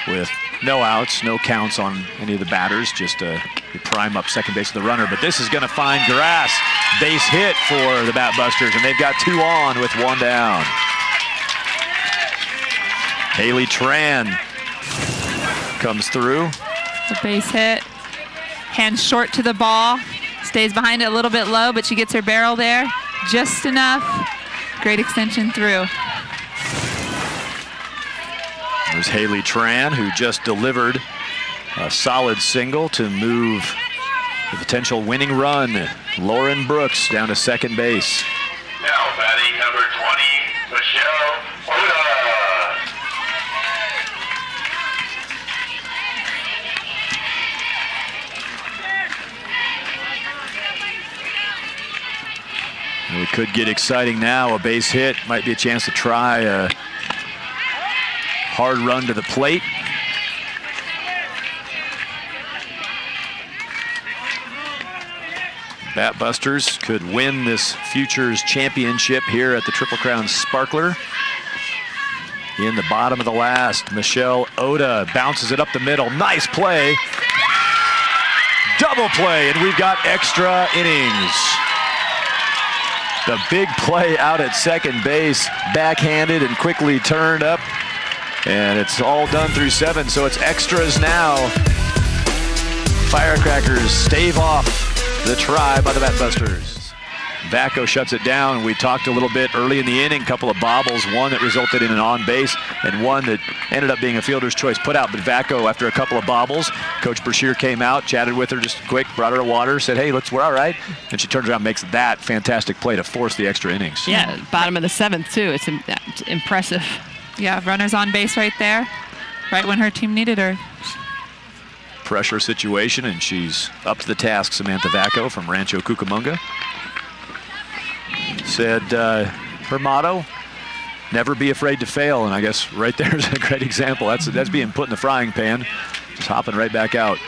with no outs, no counts on any of the batters, just to prime up second base of the runner. But this is going to find grass. Base hit for the Batbusters, and they've got 2 on with 1 down. Haley Tran comes through. The base hit. Hand short to the ball. Stays behind it a little bit low, but she gets her barrel there just enough. Great extension through. There's Haley Tran, who just delivered a solid single to move the potential winning run. Lauren Brooks down to second base. Now batting number 20, Michelle Oda. We could get exciting now. A base hit might be a chance to try a hard run to the plate. Batbusters could win this Futures Championship here at the Triple Crown Sparkler. In the bottom of the last, Michelle Oda bounces it up the middle. Nice play. Double play, and we've got extra innings. The big play out at second base, backhanded and quickly turned up. And it's all done through 7, so it's extras now. Firecrackers stave off the try by the Batbusters. Vacco shuts it down. We talked a little bit early in the inning, couple of bobbles, one that resulted in an on base and one that ended up being a fielder's choice put out. But Vacco, after a couple of bobbles, Coach Brashear came out, chatted with her just quick, brought her a water, said, hey, we're all right. And she turns around and makes that fantastic play to force the extra innings. Yeah, bottom of the 7th, too. It's impressive. Yeah, runners on base right there, right when her team needed her. Pressure situation, and she's up to the task, Samantha Vacco from Rancho Cucamonga. Said her motto, never be afraid to fail, and I guess right there is a great example. That's being put in the frying pan, just hopping right back out.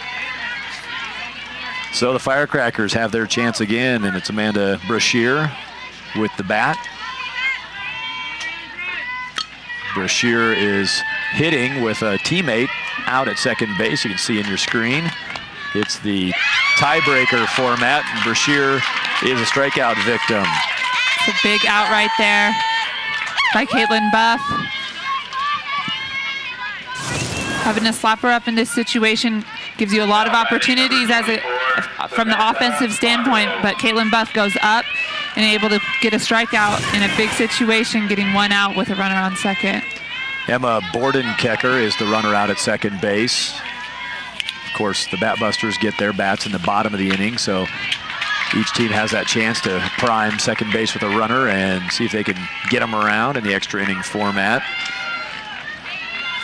So the Firecrackers have their chance again, and it's Amanda Brashear with the bat. Brashear is hitting with a teammate out at second base. You can see in your screen. It's the tiebreaker format, and Brashear is a strikeout victim. It's a big out right there by Caitlin Buff. Having to slap her up in this situation gives you a lot of opportunities from the offensive standpoint, but Caitlin Buff goes up and able to get a strikeout in a big situation, getting one out with a runner on second. Emma Bordenkecker is the runner out at second base. Of course, the Batbusters get their bats in the bottom of the inning, so each team has that chance to prime second base with a runner and see if they can get them around in the extra inning format.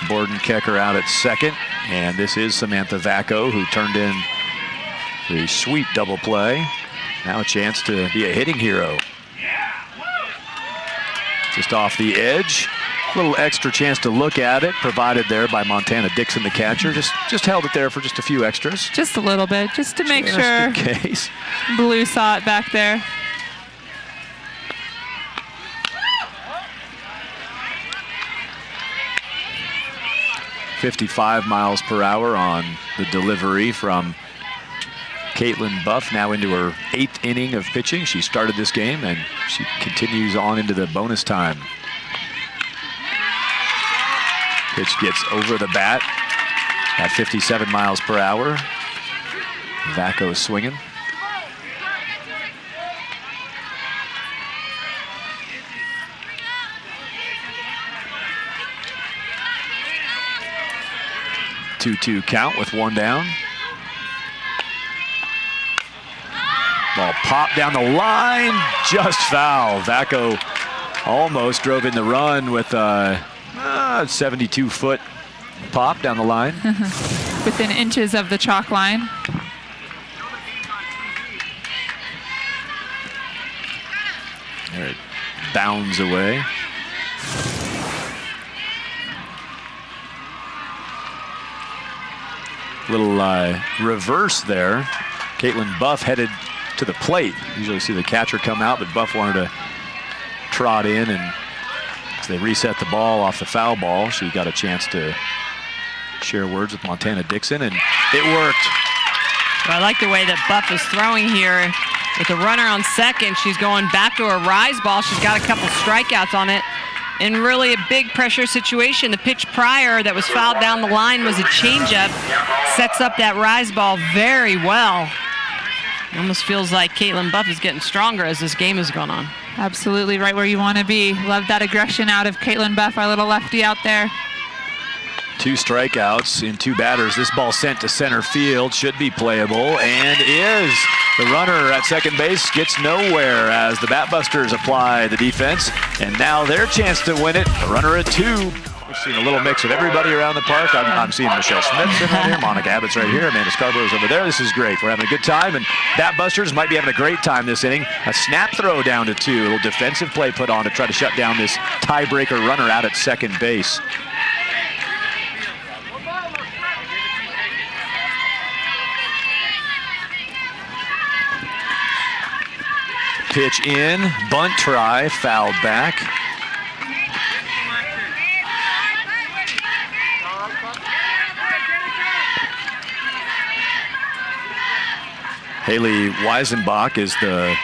Bordenkecker out at second, and this is Samantha Vacco, who turned in the sweet double play. Now a chance to be a hitting hero. Just off the edge. A little extra chance to look at it, provided there by Montana Dixon, the catcher. Just held it there for just a few extras. Just a little bit, just to make sure in case. Blue saw it back there. .55 miles per hour on the delivery from Caitlin Buff, now into her 8th inning of pitching. She started this game, and she continues on into the bonus time. Pitch gets over the bat at 57 miles per hour. Vacco swinging. Two-two count with one down. Ball popped down the line, just foul. Vacco almost drove in the run with a 72-foot pop down the line. Within inches of the chalk line. There it bounds away. Little reverse there. Caitlin Buff headed to the plate. Usually see the catcher come out, but Buff wanted to trot in, and as they reset the ball off the foul ball, she got a chance to share words with Montana Dixon, and it worked. Well, I like the way that Buff is throwing here. With a runner on second, she's going back to a rise ball. She's got a couple strikeouts on it. And really a big pressure situation. The pitch prior that was fouled down the line was a changeup. Sets up that rise ball very well. It almost feels like Caitlin Buff is getting stronger as this game is going on. Absolutely right where you want to be. Love that aggression out of Caitlin Buff, our little lefty out there. 2 strikeouts in 2 batters. This ball sent to center field, should be playable, and is. The runner at second base gets nowhere as the Batbusters apply the defense, and now their chance to win it. The runner at 2. We're seeing a little mix of everybody around the park. I'm seeing Michelle Smith sitting right here, Monica Abbott's right here, Amanda Scarborough's over there. This is great. We're having a good time, and Batbusters might be having a great time this inning. A snap throw down to 2. A little defensive play put on to try to shut down this tiebreaker runner out at second base. pitch in, bunt try, fouled back. Haley Weisenbach is the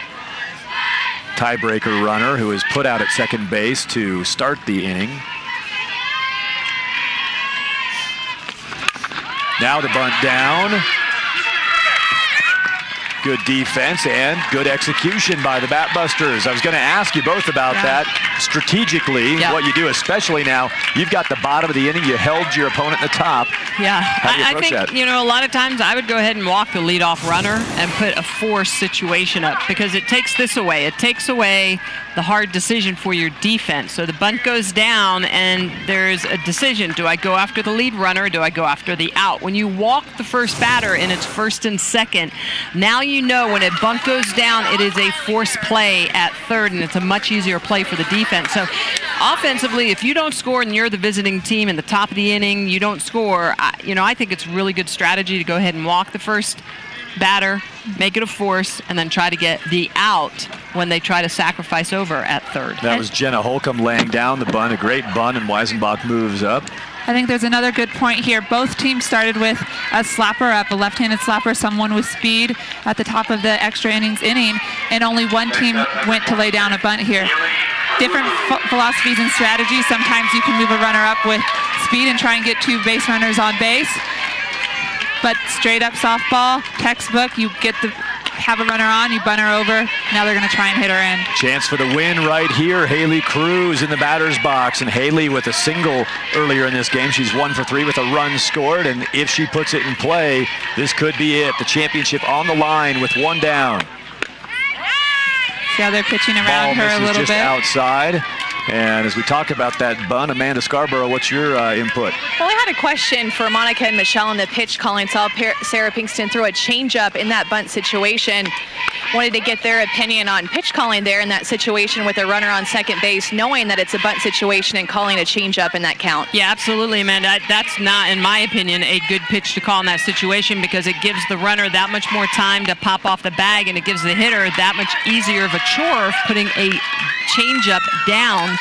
tiebreaker runner who is put out at second base to start the inning. Now the bunt down. Good defense and good execution by the Batbusters. I was going to ask you both about that strategically, what you do, especially now. You've got the bottom of the inning. You held your opponent in the top. Yeah, How do you I approach think, that? you know, a lot of times I would go ahead and walk the leadoff runner and put a force situation up because it takes this away. It takes away the hard decision for your defense. So the bunt goes down and there's a decision. Do I go after the lead runner or do I go after the out? When you walk the first batter and it's first and second, now you know when a bunt goes down, it is a force play at third and it's a much easier play for the defense. So offensively, if you don't score and you're the visiting team in the top of the inning, you don't score, you know, I think it's really good strategy to go ahead and walk the first batter, make it a force, and then try to get the out when they try to sacrifice over at third. That was Jenna Holcomb laying down the bunt, a great bunt, and Weisenbach moves up. I think there's another good point here. Both teams started with a slapper up, a left-handed slapper, someone with speed at the top of the extra innings inning, and only one team went to lay down a bunt here. Different philosophies and strategies. Sometimes you can move a runner up with speed and try and get two base runners on base. But straight up softball, textbook, you have a runner on, you bunt her over. Now they're going to try and hit her in. Chance for the win right here. Haley Cruz in the batter's box, and Haley with a single earlier in this game. She's 1 for 3 with a run scored, and if she puts it in play, this could be it. The championship on the line with one down. See how they're pitching around her a little just bit. Outside. And as we talk about that bunt, Amanda Scarborough, what's your input? Well, I had a question for Monica and Michelle in the pitch calling. Saw Sarah Pinkston throw a changeup in that bunt situation. Wanted to get their opinion on pitch calling there in that situation with a runner on second base, knowing that it's a bunt situation and calling a changeup in that count. Yeah, absolutely, Amanda. That's not, in my opinion, a good pitch to call in that situation because it gives the runner that much more time to pop off the bag, and it gives the hitter that much easier of a chore of putting a changeup down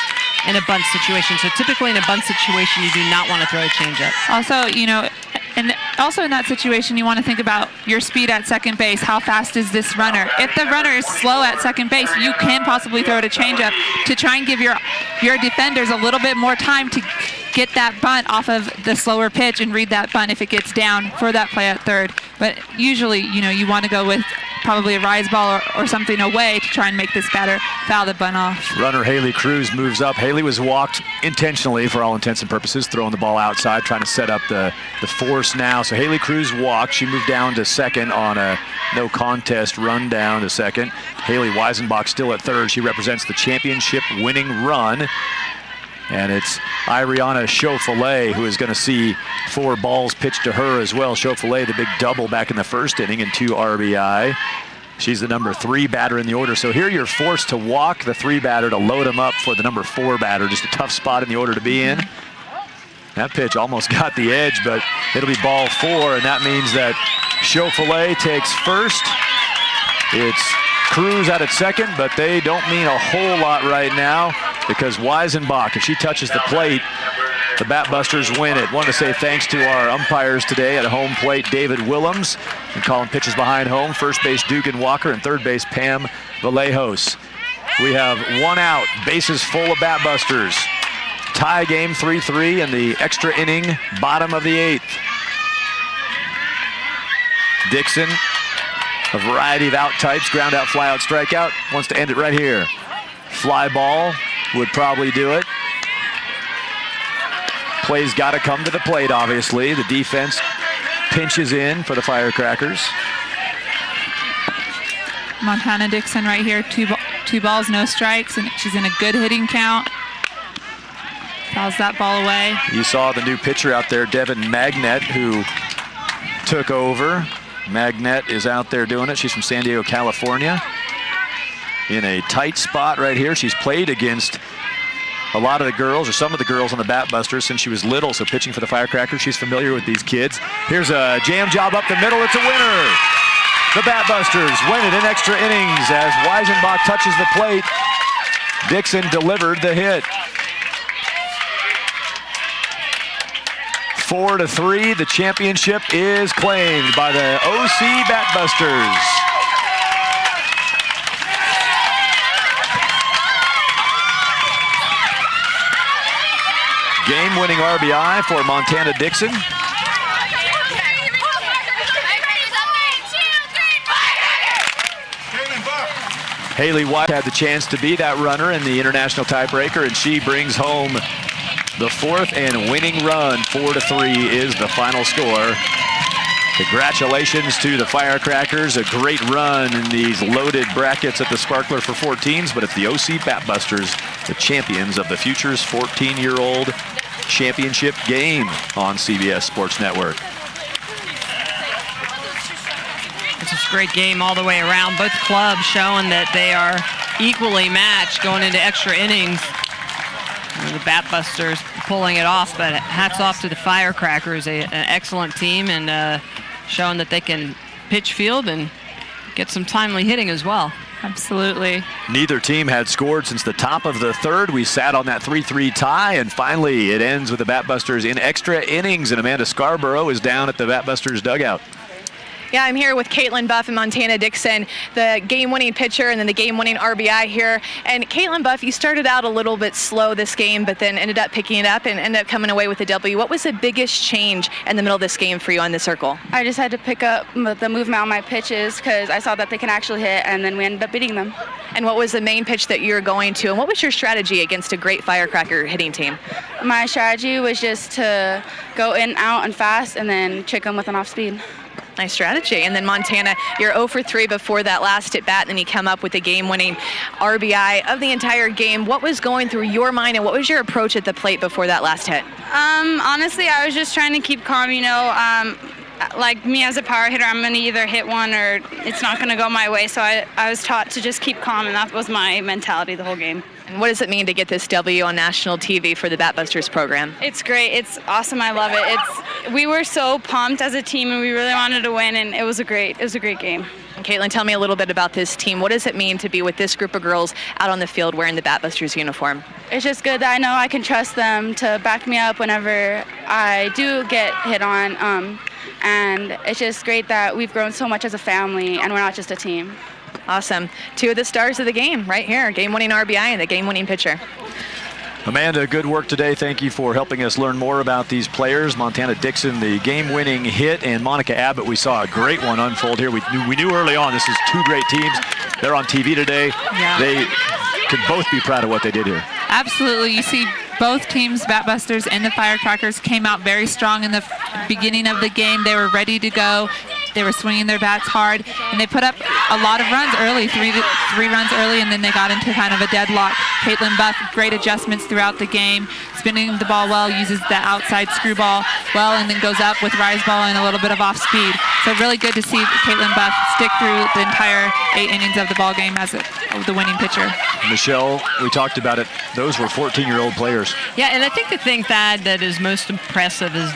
in a bunt situation. So typically in a bunt situation, you do not want to throw a changeup. Also, you know, and also in that situation, you want to think about your speed at second base. How fast is this runner? If the runner is slow at second base, you can possibly throw it a changeup to try and give your defenders a little bit more time to get that bunt off of the slower pitch and read that bunt if it gets down for that play at third. But usually, you know, you want to go with probably a rise ball or something away to try and make this batter foul the bunt off. Runner Haley Cruz moves up. Haley was walked intentionally for all intents and purposes, throwing the ball outside, trying to set up the force now. So Haley Cruz walked. She moved down to second on a no contest run down to second. Haley Weisenbach still at third. She represents the championship winning run. And it's Ariana Chauffolet who is going to see 4 balls pitched to her as well. Chauffolet, the big double back in the first inning and 2 RBI. She's the number 3 batter in the order. So here you're forced to walk the 3 batter to load him up for the number 4 batter. Just a tough spot in the order to be in. That pitch almost got the edge, but it'll be ball 4, and that means that Chauffolet takes first. It's Cruz out at second, but they don't mean a whole lot right now because Weisenbach, if she touches the plate, the Batbusters win it. Want to say thanks to our umpires today at home plate, David Willems, and calling pitches behind home, first base Dugan Walker, and third base Pam Vallejos. We have 1 out, bases full of Batbusters. Tie game 3-3 in the extra inning, bottom of the 8th. Dixon, a variety of out types, ground out, fly out, strikeout, wants to end it right here. Fly ball would probably do it. Play's got to come to the plate, obviously. The defense pinches in for the Firecrackers. Montana Dixon right here, two balls, no strikes, and she's in a good hitting count. Fouls that ball away. You saw the new pitcher out there, Devin Magnet, who took over. Magnet is out there doing it. She's from San Diego, California. In a tight spot right here. She's played against a lot of the girls, or some of the girls on the Batbusters since she was little, so pitching for the Firecrackers, she's familiar with these kids. Here's a jam job up the middle. It's a winner. The Batbusters win it in extra innings as Weisenbach touches the plate. Dixon delivered the hit. 4-3, the championship is claimed by the OC Batbusters. Game-winning RBI for Montana Dixon. Haley White had the chance to be that runner in the international tiebreaker, and she brings home the fourth and winning run. 4-3 is the final score. Congratulations to the Firecrackers. A great run in these loaded brackets at the Sparkler for 14s, but it's the OC Batbusters, the champions of the Futures 14-year-old championship game on CBS Sports Network. It's a great game all the way around. Both clubs showing that they are equally matched going into extra innings. And the Batbusters pulling it off, but hats off to the Firecrackers, an excellent team, and showing that they can pitch field and get some timely hitting as well. Absolutely. Neither team had scored since the top of the third. We sat on that 3-3 tie, and finally it ends with the Batbusters in extra innings, and Amanda Scarborough is down at the Batbusters dugout. Yeah, I'm here with Caitlin Buff and Montana Dixon, the game-winning pitcher and then the game-winning RBI here. And Caitlin Buff, you started out a little bit slow this game, but then ended up picking it up and ended up coming away with a W. What was the biggest change in the middle of this game for you on the circle? I just had to pick up the movement on my pitches because I saw that they can actually hit, and then we ended up beating them. And what was the main pitch that you were going to, and what was your strategy against a great Firecracker hitting team? My strategy was just to go in, out, and fast, and then trick them with an off-speed. Nice strategy. And then Montana, you're 0 for 3 before that last at bat, and then you come up with the game-winning RBI of the entire game. What was going through your mind, and what was your approach at the plate before that last hit? Honestly, I was just trying to keep calm, you know. Like me as a power hitter, I'm going to either hit one or it's not going to go my way. So I was taught to just keep calm, and that was my mentality the whole game. And what does it mean to get this W on national TV for the Batbusters program? It's great. It's awesome. I love it. We were so pumped as a team, and we really wanted to win, and it was a great game. And Caitlin, tell me a little bit about this team. What does it mean to be with this group of girls out on the field wearing the Batbusters uniform? It's just good that I know I can trust them to back me up whenever I do get hit on. And it's just great that we've grown so much as a family, and we're not just a team. Awesome. Two of the stars of the game right here, game-winning RBI and the game-winning pitcher. Amanda, good work today. Thank you for helping us learn more about these players. Montana Dixon, the game-winning hit, and Monica Abbott, we saw a great one unfold here. We knew early on this is two great teams. They're on TV today. Yeah. They could both be proud of what they did here. Absolutely. You see both teams, Batbusters and the Firecrackers, came out very strong in the beginning of the game. They were ready to go. They were swinging their bats hard, and they put up a lot of runs early, three runs early, and then they got into kind of a deadlock. Caitlin Buff, great adjustments throughout the game, spinning the ball well, uses the outside screwball well, and then goes up with rise ball and a little bit of off speed. So really good to see Caitlin Buff stick through the entire 8 innings of the ball game as the winning pitcher. Michelle, we talked about it. Those were 14-year-old players. Yeah, and I think the thing that is most impressive is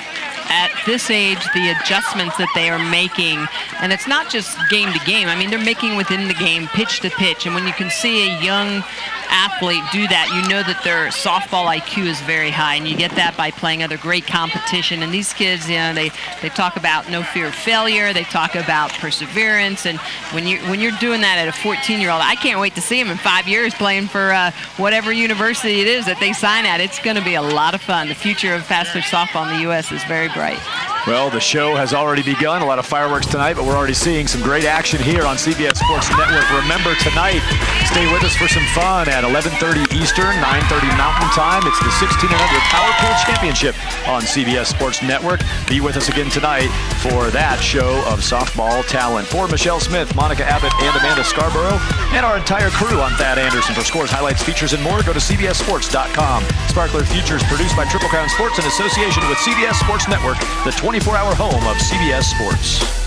at this age, the adjustments that they are making, and it's not just game to game. I mean, they're making within the game, pitch to pitch, and when you can see a young athlete do that, you know that their softball IQ is very high, and you get that by playing other great competition. And these kids, you know, they talk about no fear of failure, they talk about perseverance, and when you're doing that at a 14-year-old, I can't wait to see them in 5 years playing for whatever university it is that they sign at. It's going to be a lot of fun. The future of fast pitch softball in the U.S. is very bright. Well, the show has already begun. A lot of fireworks tonight, but we're already seeing some great action here on CBS Sports Network. Remember tonight, stay with us for some fun at 11:30 Eastern, 9:30 Mountain Time. It's the 16 and under Power Pool Championship on CBS Sports Network. Be with us again tonight for that show of softball talent. For Michelle Smith, Monica Abbott, and Amanda Scarborough, and our entire crew, I'm Thad Anderson. For scores, highlights, features, and more, go to CBSSports.com. Sparkler Futures produced by Triple Crown Sports in association with CBS Sports Network, the 24-hour home of CBS Sports.